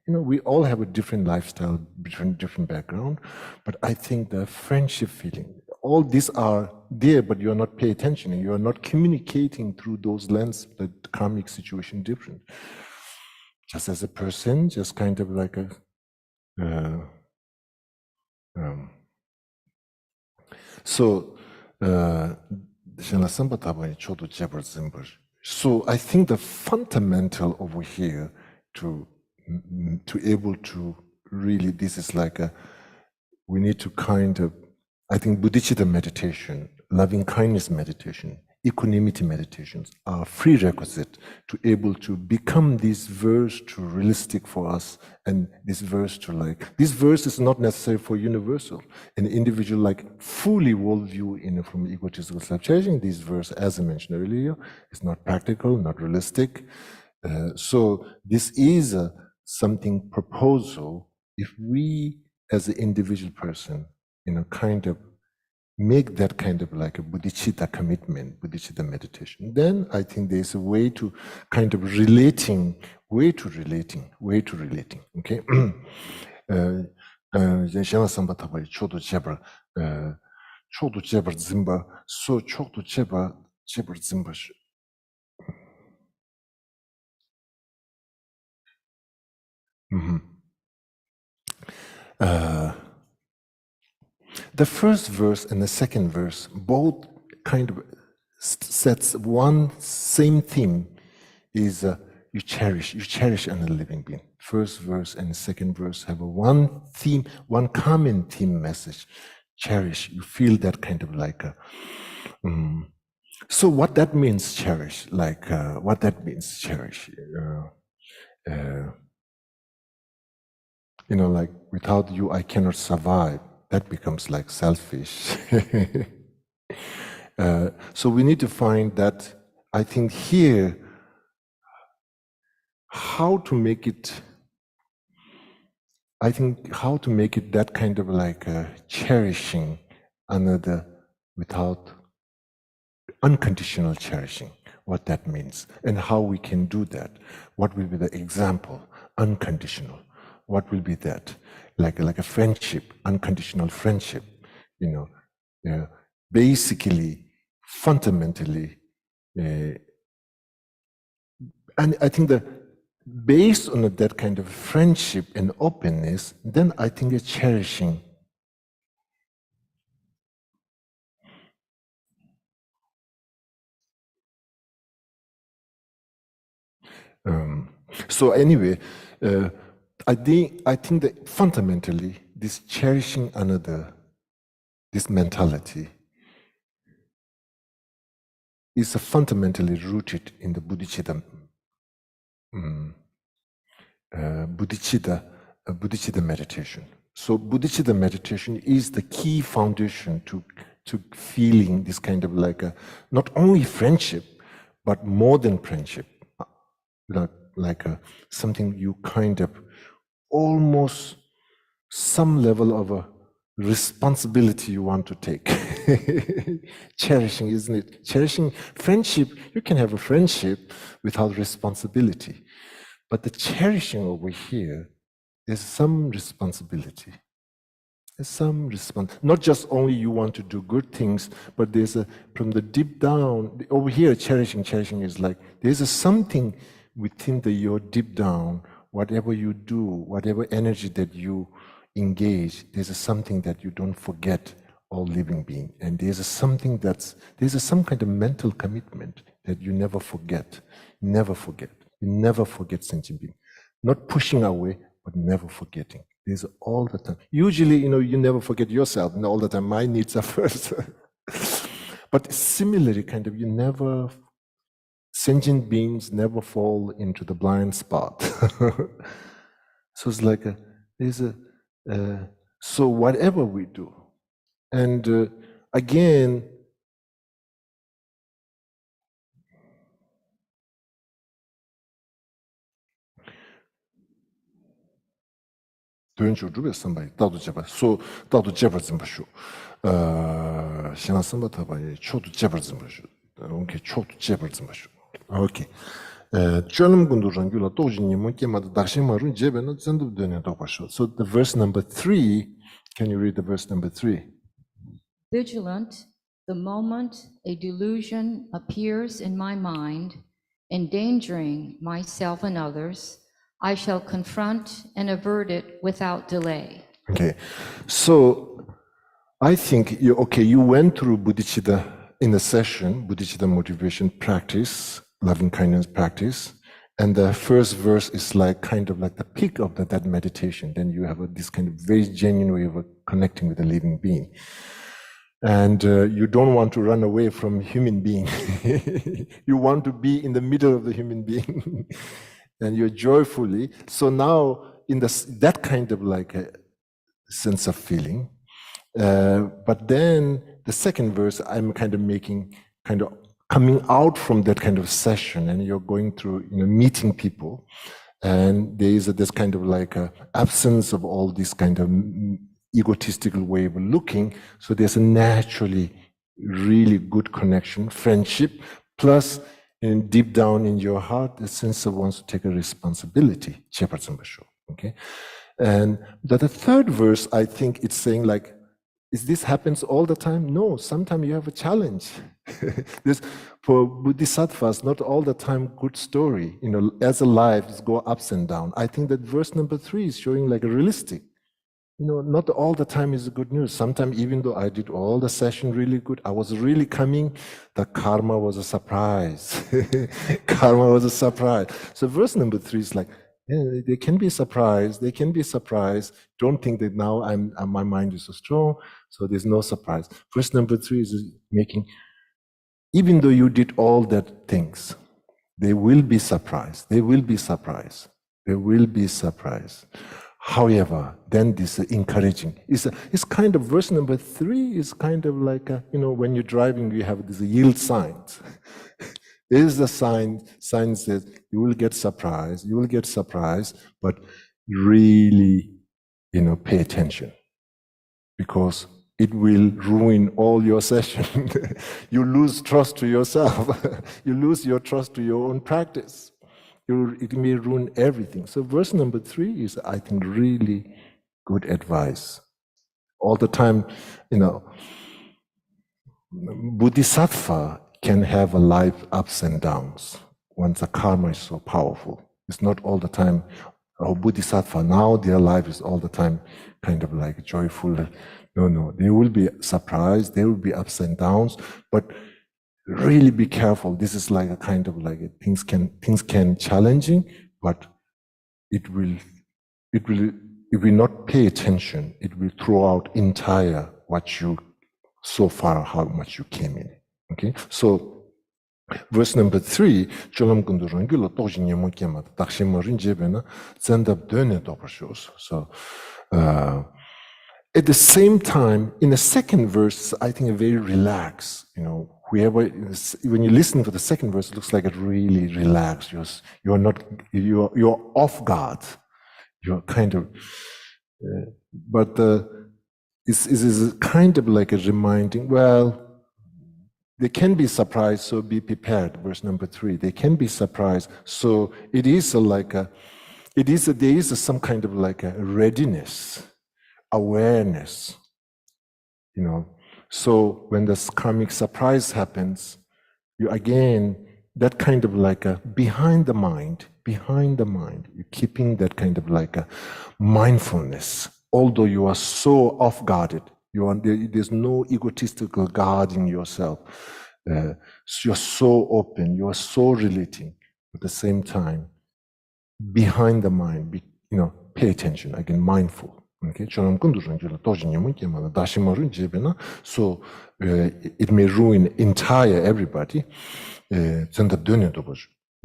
We all have a different lifestyle, different background, but I think the friendship feeling, all these are there, but you're not paying attention, and you're not communicating through those lenses, the karmic situation different. Just as a person, just kind of like a, so I think the fundamental over here to able to really, this is like we need to kind of, I think bodhicitta meditation, loving kindness meditation, equanimity meditations are prerequisite to able to become this verse to realistic for us, and this verse to like, this verse is not necessary for universal. An individual like fully worldview from egotistical self-changing, this verse, as I mentioned earlier, is not practical, not realistic. So this is something proposal if we as an individual person, kind of make that kind of like a bodhicitta commitment, bodhicitta meditation, then I think there's a way to kind of relating, okay? 초도 제벌 짐바 소 초도 제벌 짐바시. The first verse and the second verse both kind of sets one same theme is you cherish another living being. First verse and second verse have a one theme, one common theme message. Cherish, you feel that kind of like a, so what that means, cherish, like what that means, cherish, you know, like without you, I cannot survive. That becomes like selfish. So we need to find that, I think here, how to make it that kind of like cherishing another without unconditional cherishing, what that means, and how we can do that. What will be the example? Unconditional. What will be that? Like a friendship, unconditional friendship, you know, basically, fundamentally, and I think that based on that kind of friendship and openness, then I think it's cherishing. So anyway, I think that fundamentally, this cherishing another, this mentality, is fundamentally rooted in the Bodhicitta meditation. So Bodhicitta meditation is the key foundation to feeling this kind of like a, not only friendship, but more than friendship, like a, something you kind of almost some level of a responsibility you want to take. Cherishing, isn't it? Cherishing friendship, you can have a friendship without responsibility. But the cherishing over here, there's some responsibility. There's some not just only you want to do good things, but there's a, from the deep down, over here, cherishing is like, there's a something within your deep down, whatever you do, whatever energy that you engage, there's a something that you don't forget all living being. And there's a something there's some kind of mental commitment that you never forget. Never forget. You never forget sentient being. Not pushing away, but never forgetting. There's all the time. Usually, you never forget yourself, and all the time, my needs are first. But similarly, kind of, sentient beings never fall into the blind spot. So it's like so whatever we do, and again, somebody, so okay. So the verse number 3, can you read the verse number 3? Vigilant, the moment a delusion appears in my mind, endangering myself and others, I shall confront and avert it without delay. Okay, so I think you went through Bodhicitta in the session, Bodhicitta motivation practice, loving kindness practice, and the first verse is like kind of like the peak of that meditation. Then you have this kind of very genuine way of connecting with a living being. And you don't want to run away from human being. You want to be in the middle of the human being. And you're joyfully. So now in that kind of like a sense of feeling. But then the second verse, I'm kind of coming out from that kind of session, and you're going through, meeting people. And there is this kind of like a absence of all this kind of egotistical way of looking. So there's a naturally really good connection, friendship, plus deep down in your heart, a sense of wants to take a responsibility. Okay. And the third verse, I think it's saying like, Is this happens all the time? No, sometimes you have a challenge. This, for bodhisattvas, not all the time good story. As a life, it's go ups and down. I think that verse number 3 is showing like a realistic. Not all the time is good news. Sometimes, even though I did all the session really good, I was really coming, the karma was a surprise. Karma was a surprise. So verse number 3 is like, yeah, they can be surprised. They can be surprised. Don't think that now my mind is so strong, so there's no surprise. Verse number 3 is making, even though you did all that things, they will be surprised. They will be surprised. They will be surprised. However, then this is encouraging. It's kind of, verse number 3 is kind of like, when you're driving, you have these yield signs. There is a sign says, you will get surprised, but really, pay attention. Because it will ruin all your session. You lose trust to yourself. You lose your trust to your own practice. It may ruin everything. So verse number 3 is, I think, really good advice. All the time, bodhisattva can have a life ups and downs once the karma is so powerful. It's not all the time, bodhisattva, now their life is all the time kind of like joyful. No, they will be surprised, there will be ups and downs, but really be careful. This is like a kind of like things can challenging, but it will if we not pay attention, it will throw out entire what you so far how much you came in. Okay, so verse number 3, cholam kundu rangula tojin yemo kema takshima rinjebena zendab döne dobashos. So at the same time, in the second verse, I think very relaxed. Whoever when you listen to the second verse, it looks like it really relaxed. You're off guard. You're kind of, but is kind of like a reminding. Well, they can be surprised, so be prepared. Verse number 3. They can be surprised, so it is there is some kind of like a readiness, awareness. So when this karmic surprise happens, you again, that kind of like a behind the mind, you're keeping that kind of like a mindfulness. Although you are so off guarded, there's no egotistical guarding yourself. You're so open, you are so relating. At the same time, behind the mind, pay attention, again, mindful. Okay, so it may ruin entire everybody.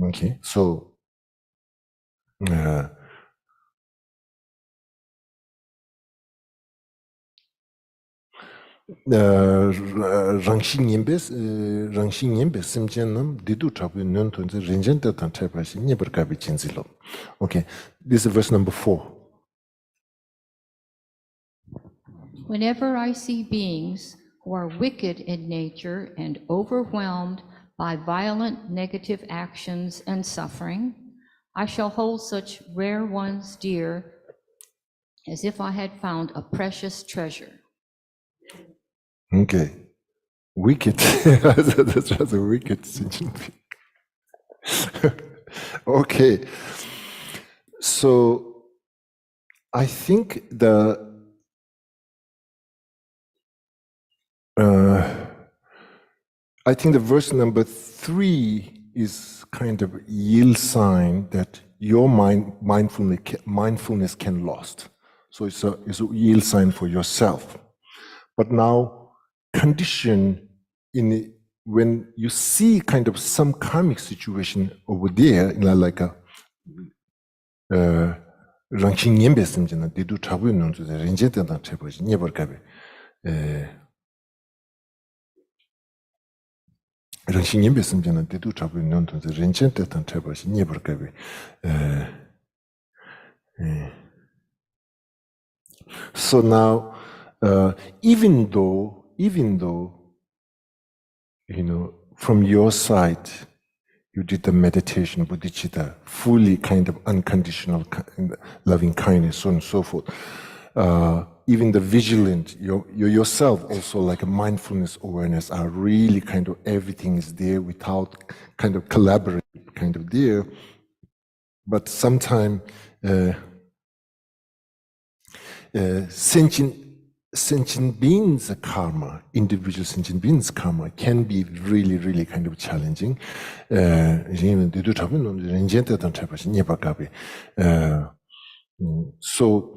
Okay, so rangshi nyembe simjenam didu chabu nontonze renjente tan tepashi nyeberkabi chinzilo. Okay, this is verse number 4. Whenever I see beings who are wicked in nature and overwhelmed by violent negative actions and suffering, I shall hold such rare ones dear as if I had found a precious treasure. Okay, wicked. That's rather wicked. Okay, so I think the verse number 3 is kind of yield sign that your mindfulness can lost. So it's a yield sign for yourself. But now, condition when you see kind of some karmic situation over there, like a rangshing yembe simjana dedu chabu nonzu de renjete dan cheboji nyebarkabe rangshing yembe simjana dedu chabu nonzu de renjete dan cheboji nyebarkabe so now even though from your side you did the meditation bodhicitta fully kind of unconditional loving kindness, so on and so forth, even the vigilant, you yourself also like a mindfulness awareness are really kind of everything is there without kind of collaborate kind of there. But sometimes sentient beings karma, individual sentient beings karma can be really, really kind of challenging. So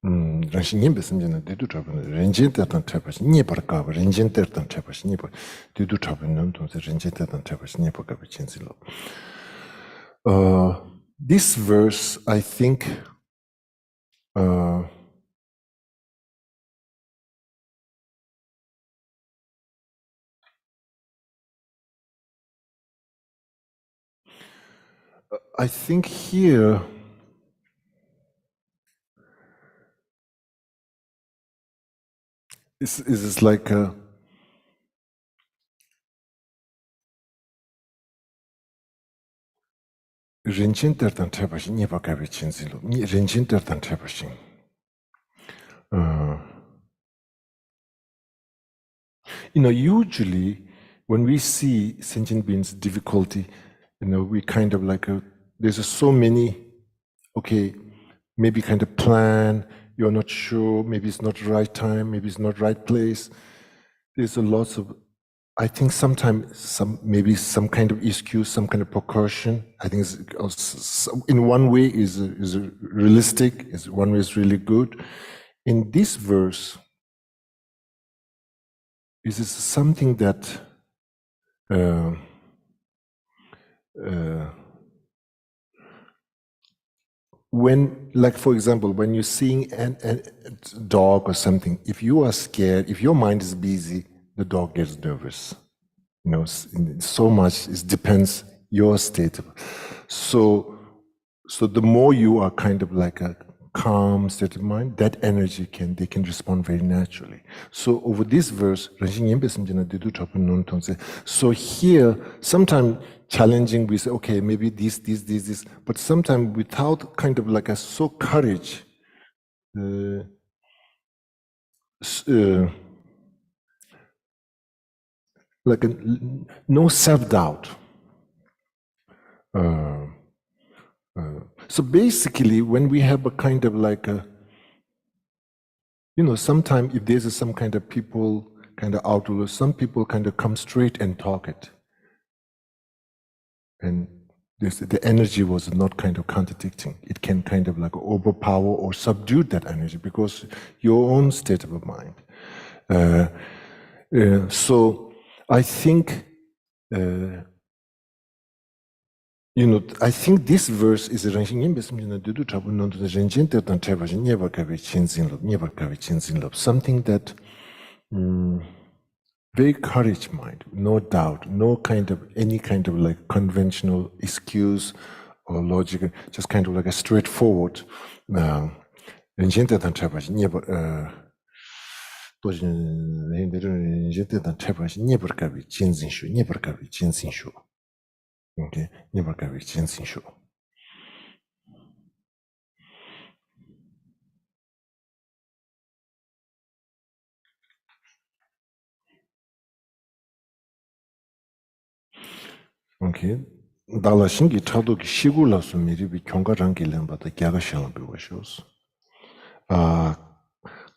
Ranshin Bessimjana, they do trouble, Renjinta and Trappers, Nieparka, Renjinter and Trappers, Niepa, they do trouble, none to the Renjinta and Trappers, Niepaka, Chinsilo. This verse, I think, here, is like a Renjinter and Trappers, Niepaka, Chinsilo, Renjinter and Trappers. Usually when we see sentient beings' difficulty, we kind of like there's so many, okay, maybe kind of plan, you're not sure, maybe it's not the right time, maybe it's not right place. There's a lot of, I think sometimes maybe some kind of excuse, some kind of precaution. I think in one way is realistic, is one way is really good. In this verse, is this something that when, like for example, when you're seeing a dog or something, if you are scared, if your mind is busy, the dog gets nervous. So much it depends your state. So the more you are kind of like a calm state of mind, that energy they can respond very naturally. So over this verse, so here, sometimes challenging, we say, okay, maybe this, but sometimes without kind of like a so courage, like no self-doubt. So basically, when we have a kind of like a, sometimes if there's some kind of people kind of outlaw, some people kind of come straight and talk it. And the energy was not kind of contradicting. It can kind of like overpower or subdue that energy because your own state of mind. So I think, I think this verse is something that very courage mind, no doubt, no kind of any kind of like conventional excuse or logic, just kind of like a straightforward. Okay, okay. Dala shingi chado ki shigula su miri bi kyonga rangi lemba da gyaga shalang bi washos.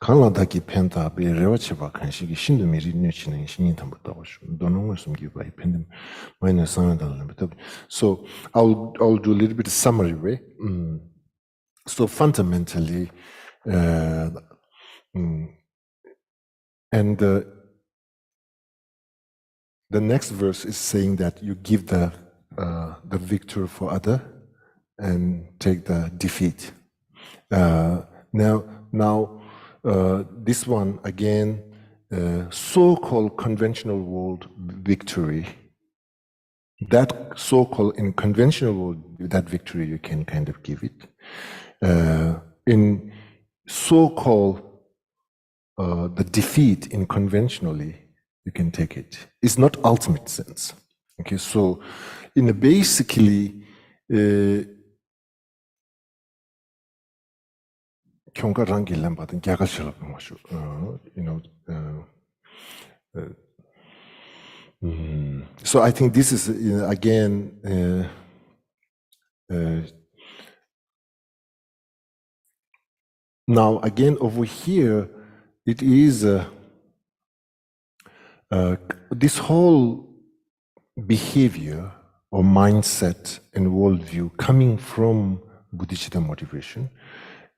Kanla da ki penta bi rewa chiba kan shigi shindu miri nyo china shingin tamba da washo. Dononga sumgi ba ipende mayna sanga da lemba. So I'll do a little bit of summary way. So fundamentally, and the next verse is saying that you give the victory for other and take the defeat. Now, this one again, so-called conventional world victory. That so-called in conventional world, that victory you can kind of give it. In so-called the defeat in conventionally, you can take it. It's not ultimate sense. Okay, so in a basically 경과 랑길람 받은 갸가실업 마쇼. So I think this is again now again over here it is this whole behavior or mindset and worldview coming from Bodhicitta motivation,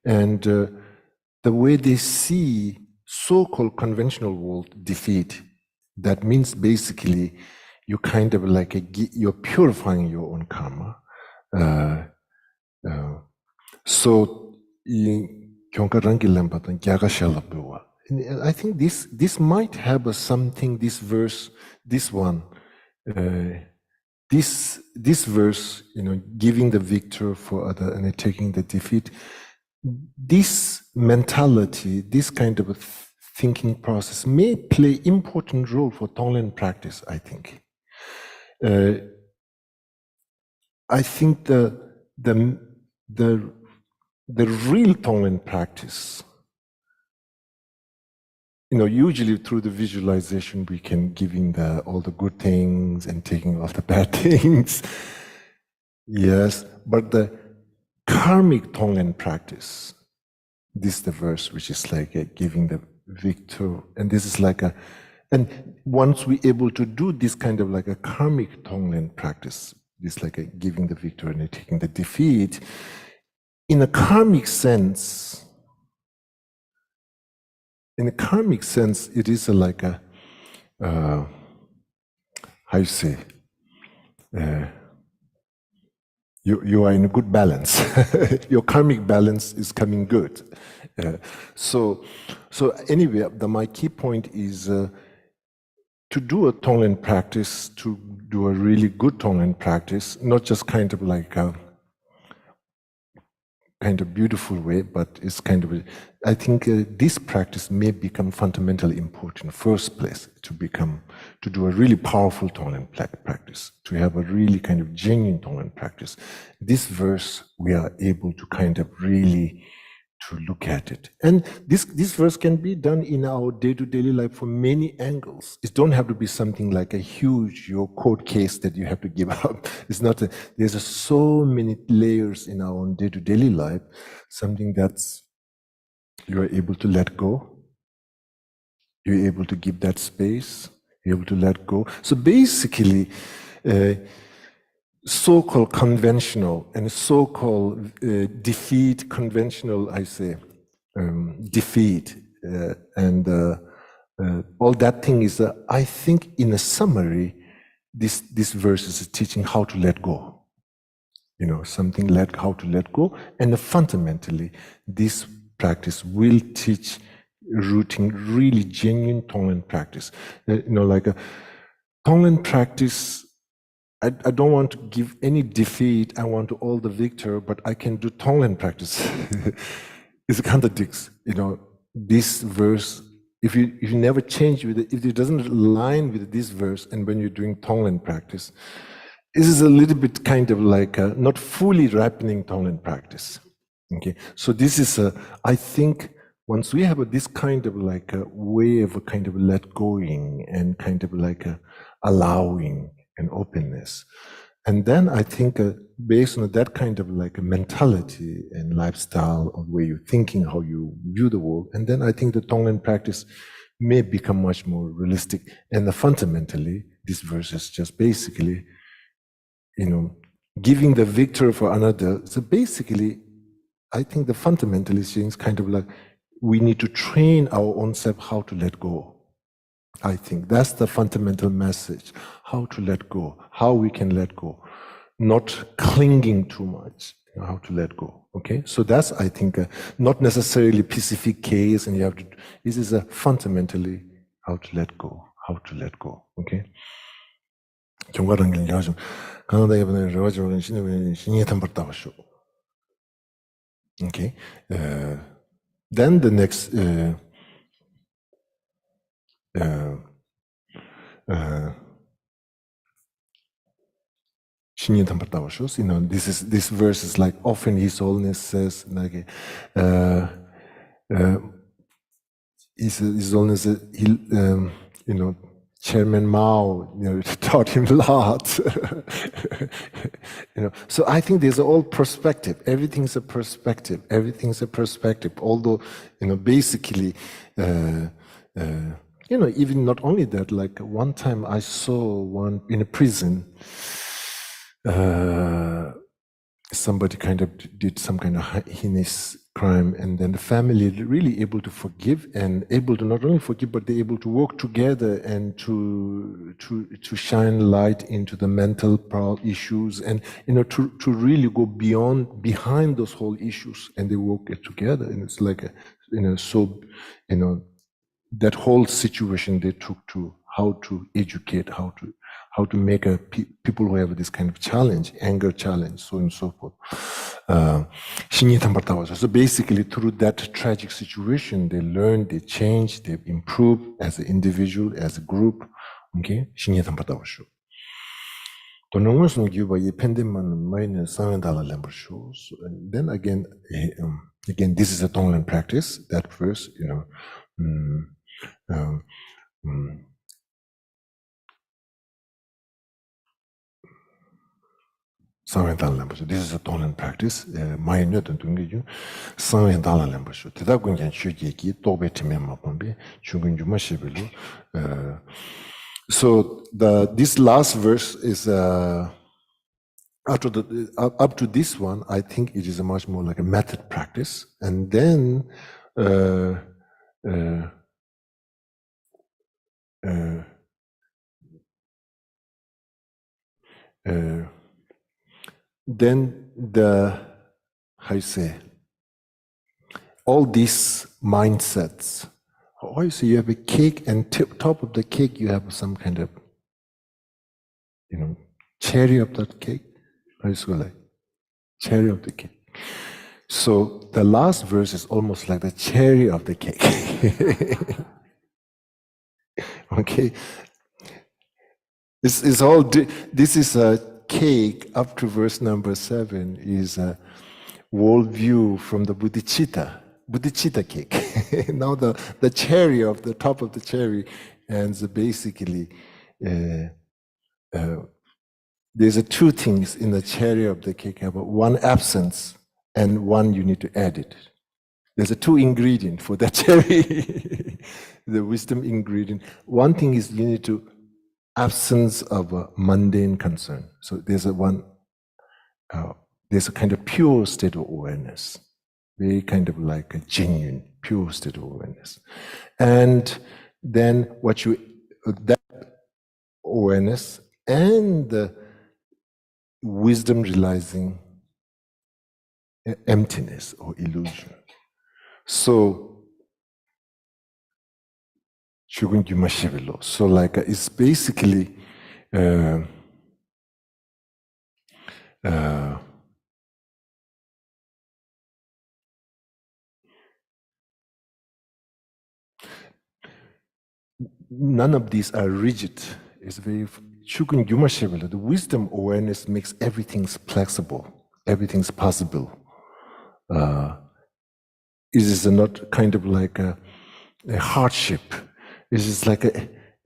and the way they see so-called conventional world defeat. That means basically you kind of like you're purifying your own karma. So I think this might have something. This verse, this one. This verse, giving the victor for other and taking the defeat, this mentality, this kind of a thinking process may play important role for Tonglen practice, I think. I think the real Tonglen practice, usually through the visualization, we can giving all the good things and taking off the bad things. Yes, but the karmic Tonglen practice, this is the verse which is like giving the victor, and this is like and once we're able to do this kind of like a karmic Tonglen practice, this like giving the victor and taking the defeat, in a karmic sense, it is like how you say, you are in a good balance. Your karmic balance is coming good. So anyway, my key point is to do a Tonglen practice, to do a really good Tonglen practice, not just kind of like a kind of beautiful way, but it's kind of, I think this practice may become fundamentally important first place to do a really powerful Tonglen practice, to have a really kind of genuine Tonglen practice. This verse, we are able to kind of really to look at it. And this verse can be done in our day-to-day life from many angles. It don't have to be something like a huge court case that you have to give up. It's not, there's so many layers in our own day-to-day life, something that's you're able to let go. You're able to give that space. You're able to let go. So basically, so-called conventional and so-called defeat, conventional, I say, defeat, and all that thing is, I think in a summary, this verse is teaching how to let go. Something how to let go, and fundamentally, this practice will teach rooting really genuine Tonglen practice. Like a Tonglen practice, I don't want to give any defeat. I want to all the victor, but I can do Tonglen practice. It contradicts, this verse. If you never change with it, if it doesn't align with this verse, and when you're doing Tonglen practice, this is a little bit kind of like not fully ripening Tonglen practice. Okay, so this is I think once we have this kind of like a way of a kind of let going and kind of like allowing and openness. And then I think based on that kind of like a mentality and lifestyle of where you're thinking, how you view the world, and then I think the Tonglen practice may become much more realistic. And fundamentally, this verse is just basically, giving the victory for another. So basically, I think the fundamental is kind of like we need to train our own self how to let go. I think that's the fundamental message, how to let go, how we can let go, not clinging too much, how to let go, okay? So that's, I think, not necessarily specific case, and you have to, this is fundamentally how to let go, okay? Okay, then the next, You know, this verse is like often His Holiness says, like, His Holiness, you know, Chairman Mao, you know, taught him a lot. You know, so I think there's all perspective. Everything's a perspective. Everything's a perspective. Although, you know, basically, you know, even not only that. Like one time, I saw one in a prison. Somebody kind of did some kind of heinous crime, and then the family really able to forgive and able to not only forgive, but they're able to work together and to shine light into the mental issues, and you know, to really go behind those whole issues, and they work it together, and it's like a, you know, so you know, that whole situation they took to how to educate, how to make people who have this kind of challenge, anger challenge, so on and so forth. So basically, through that tragic situation, they learn, they change, they improve as an individual, as a group. Okay, then again, this is a Tonglen practice. That verse, you know. This is a Tonglen practice. So this last verse is up to this one. I think it is a much more like a method practice, and then. Then how you say, all these mindsets. How you say, you have a cake, and top of the cake you have some kind of, you know, cherry of that cake. How you say, like cherry of the cake. So the last verse is almost like the cherry of the cake. Okay, this is all. This is a cake up to verse number 7 is a world view from the bodhicitta cake. Now the cherry of the top of the cherry, and basically there's two things in the cherry of the cake. About one absence and one you need to add it. There's a two ingredient for that cherry, the wisdom ingredient. One thing is you need to absence of a mundane concern. So there's a kind of pure state of awareness, very kind of like a genuine, pure state of awareness. And then that awareness and the wisdom realizing emptiness or illusion. So, so like it's basically none of these are rigid. It's very the wisdom awareness makes everything flexible, everything's possible. It is not kind of like a hardship. It is like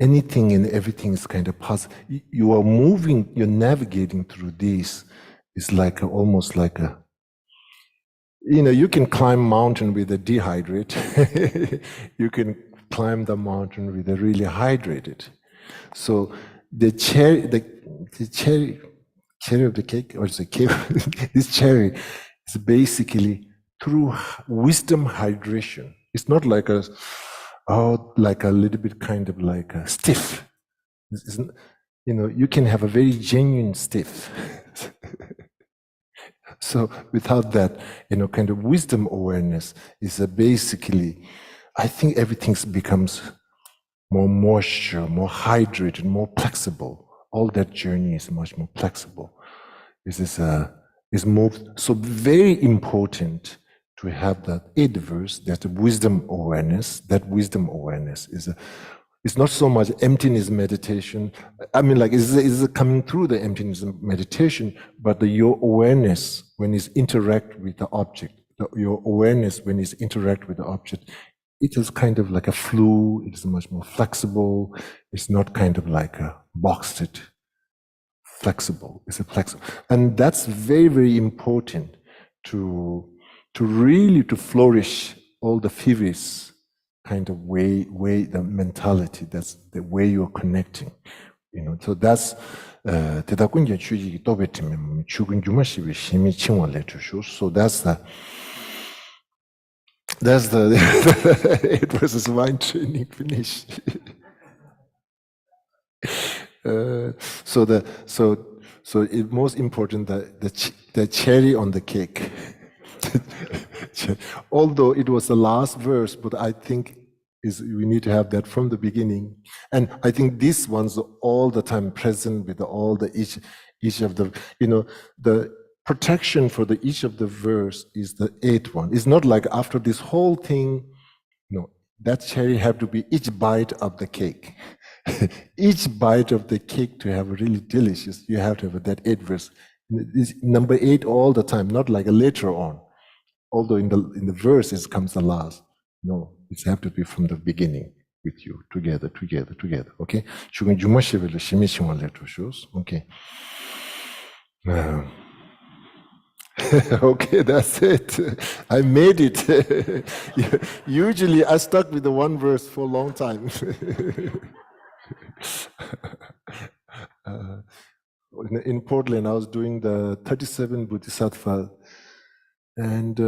anything and everything is kind of possible. You are moving, you're navigating through this. It's like almost like a, you know, you can climb mountain with a dehydrate. You can climb the mountain with a really hydrated. So the cherry of the cake, or the cake, this cherry is basically through wisdom hydration. It's not like like a little bit kind of like a stiff. You know, you can have a very genuine stiff. So without that, you know, kind of wisdom awareness is basically, I think everything becomes more moisture, more hydrated, more flexible. All that journey is much more flexible. Is moved. So very important to have that 8th verse, that wisdom awareness. That wisdom awareness is It's not so much emptiness meditation. I mean, like, it's coming through the emptiness meditation, but your awareness when it's interact with the object, your awareness when it's interact with the object, it is kind of like a flow. It's much more flexible. It's not kind of like a boxed it. Flexible. It's a flexible, and that's very, very important to really to flourish all the feverish kind of way the mentality. That's the way you're connecting. So that's 대다 군제 취지 또 뱉으면 죽은 주마시비 심히 칭원래 주쇼. So that's the it was wine training finish. So it most important that the cherry on the cake. Although it was the last verse, but I think we need to have that from the beginning. And I think this one's all the time present with all the each of the the protection for the each of the verse is the eighth one. It's not like after this whole thing, no, that cherry have to be each bite of the cake. Each bite of the cake to have really delicious, you have to have that 8 verse. It's number 8 all the time, not like a later on. Although in the verses comes the last. No, it have to be from the beginning with you, together. Okay? Okay. Okay, that's it. I made it. Usually I stuck with the one verse for a long time. In Portland, I was doing the 37 Bodhisattva, and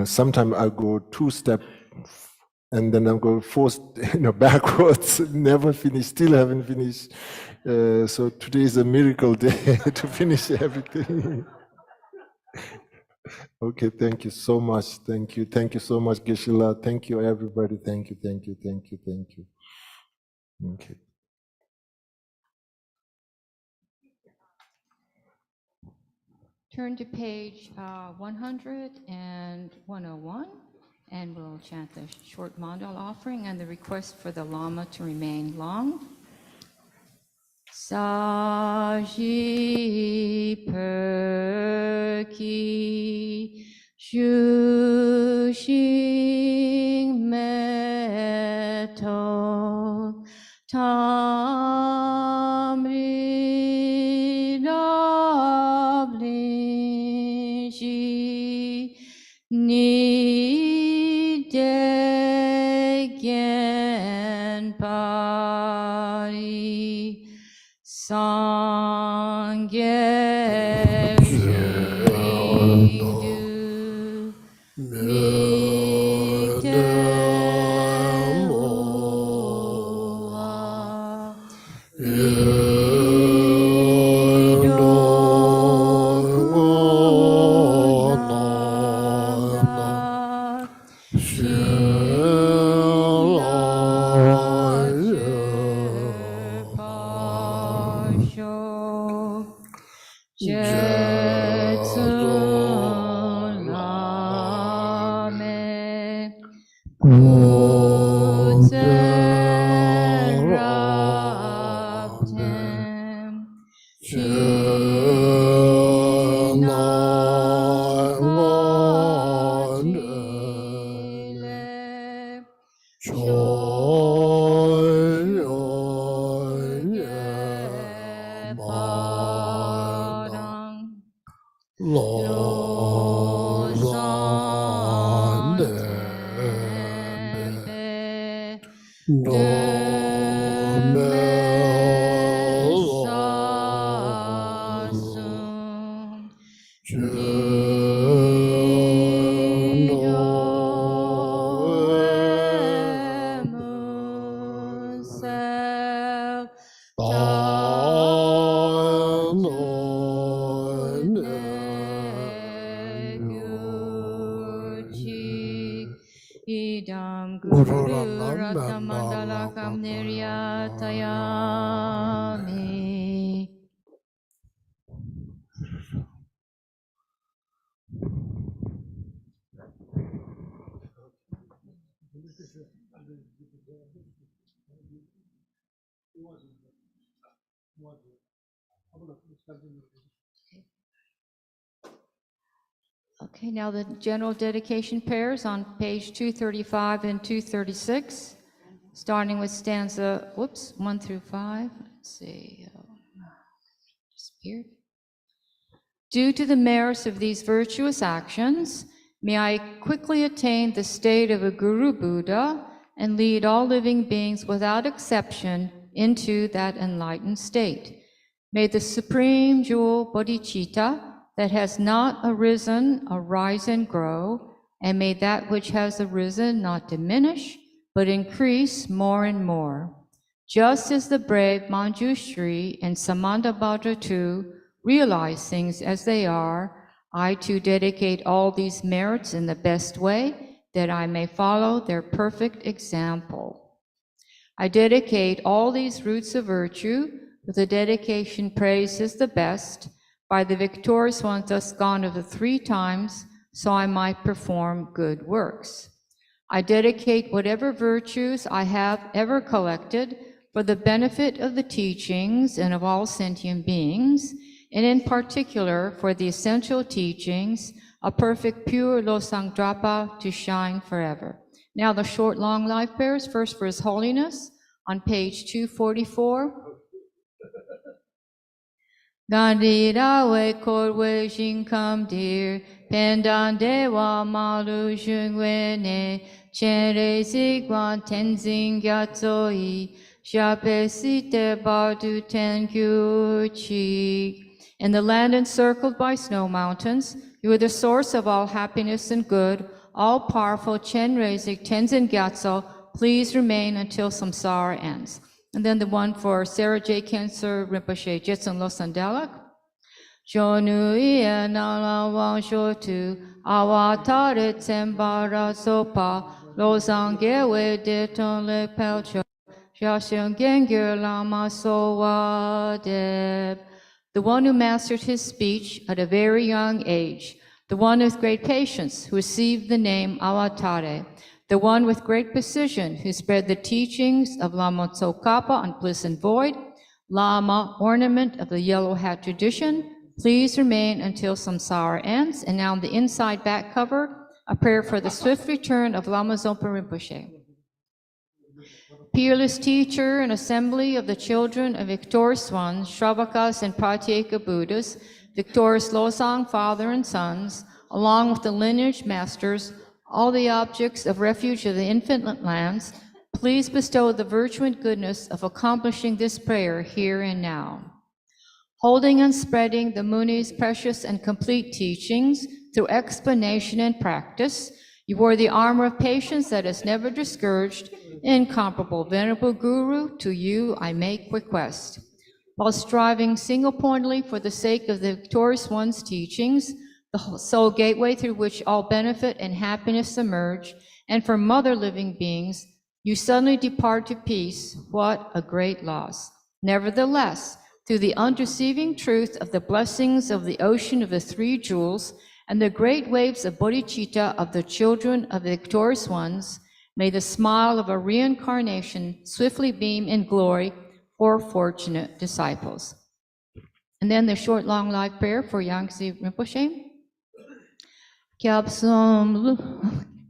sometimes I go 2 steps, and then I go 4, backwards. Never finish. Still haven't finished. So today is a miracle day to finish everything. Okay, thank you so much. Thank you so much, Geshe-la. Thank you, everybody. Thank you. Okay. Turn to page 100 and 101, and we'll chant the short mandal offering and the request for the Lama to remain long. Saji perki shushing meto tamri dablin ni degen pari sangye ridu mi demoa Idam Guru Ratnamandalakam Niryatayami. Okay, now the general dedication pairs on page 235 and 236, starting with stanza, 1 through 5. Let's see. Disappeared. Due to the merits of these virtuous actions, may I quickly attain the state of a Guru Buddha and lead all living beings without exception into that enlightened state. May the supreme jewel bodhicitta that has not arisen arise and grow, and may that which has arisen not diminish, but increase more and more. Just as the brave Manjushri and Samandabhadra too realize things as they are, I too dedicate all these merits in the best way, that I may follow their perfect example. I dedicate all these roots of virtue with the dedication praised as the best, by the victorious ones thus gone of the 3 times, so I might perform good works. I dedicate whatever virtues I have ever collected for the benefit of the teachings and of all sentient beings, and in particular for the essential teachings, a perfect pure Losangdrapa to shine forever. Now the short long life prayers, first for His Holiness on page 244. Gandhira we korwe jinkam dir, pendan dewa malu jungwene, chenre zigwan tenzin gyatoi, shape site bardu tenkyu chi. In the land encircled by snow mountains, you are the source of all happiness and good, all-powerful Chenre Zik Tenzin Gyatso, please remain until samsara ends. And then the one for Sarah J. Cancer Rinpoche, Jetsun Losandalak. Jonu ia nala wang shotu, awatare tsembara sopa, losangyewe deton le pelcho, jashyang gengir lama sowa deb. The one who mastered his speech at a very young age, the one with great patience who received the name Awatare, the one with great precision who spread the teachings of Lama Tsokapa on bliss and void, Lama, ornament of the yellow hat tradition, please remain until samsara ends. And now on the inside back cover, a prayer for the swift return of Lama Zopa Rinpoche. Peerless teacher and assembly of the children of victorious ones, Shravakas and Pratyeka Buddhas, victorious Losang, father and sons, along with the lineage masters, all the objects of refuge of the infinite lands, please bestow the virtue and goodness of accomplishing this prayer here and now. Holding and spreading the Muni's precious and complete teachings through explanation and practice, you wore the armor of patience that is never discouraged. Incomparable Venerable Guru, to you I make request. While striving single-pointedly for the sake of the victorious one's teachings, the sole gateway through which all benefit and happiness emerge, and for mother living beings, you suddenly depart to peace. What a great loss. Nevertheless, through the undeceiving truth of the blessings of the ocean of the 3 jewels and the great waves of bodhicitta of the children of the victorious ones, may the smile of a reincarnation swiftly beam in glory for fortunate disciples. And then the short long life prayer for Yangsi Rinpoche. Kyabsum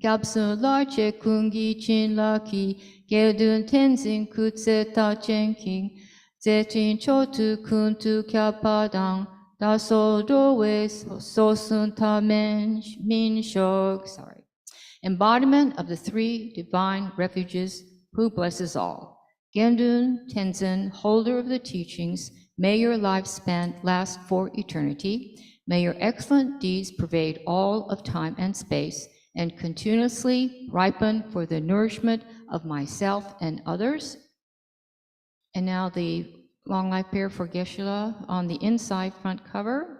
larche kungi chin laki, gedun tenzin kutse ta chenking, zetin chotu kuntu kyapadang, daso dowe sosun ta min shog. Sorry. Embodiment of the 3 divine refuges who blesses all. Gendun Tenzin, holder of the teachings, may your lifespan last for eternity. May your excellent deeds pervade all of time and space and continuously ripen for the nourishment of myself and others. And now the long life prayer for Geshe-la on the inside front cover.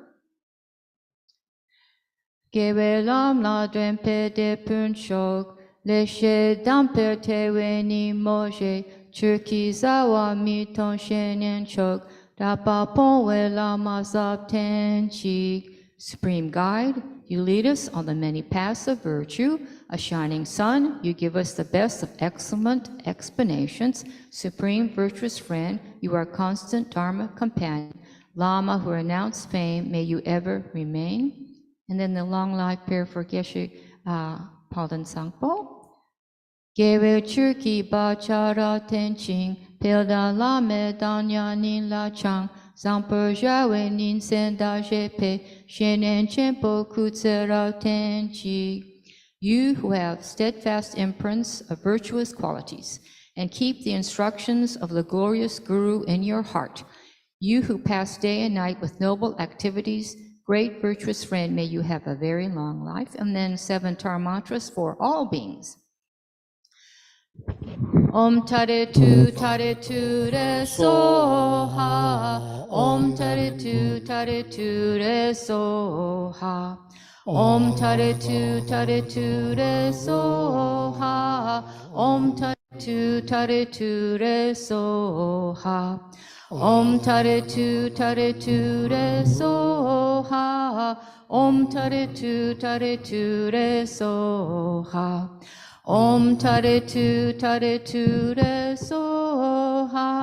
Gewe lam la dwempe de punchok, leshe damper tewe ni moje, churki zawa mi ton shenyan chok, dapa ponwe lama zab ten chi. Supreme Guide, You lead us on the many paths of virtue. A shining sun, you give us the best of excellent explanations. Supreme virtuous friend, you are constant Dharma companion. Lama who renounced fame, may you ever remain. And then the long life prayer for Geshe Padan Sangpo. Gewe churki bachara tenching, pelda lame danya nin la chang, zamper jawe nin senda jepe, shenen chenpo kutsera tenchi. You who have steadfast imprints of virtuous qualities and keep the instructions of the glorious Guru in your heart, you who pass day and night with noble activities, great virtuous friend, may you have a very long life. And then 7 Tara mantras for all beings. Om Tare Tu Re Soha. Om Tare Tu Re Soha. Om Tare Tu Re Soha. Om Tare Tu Re Soha. Om Tare Tu Re Soha. Om Tare Tu Re Soha. Om Tare Tu Re Soha.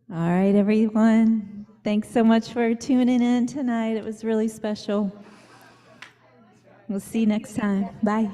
All right, everyone. Thanks so much for tuning in tonight. It was really special. We'll see you next time. Bye.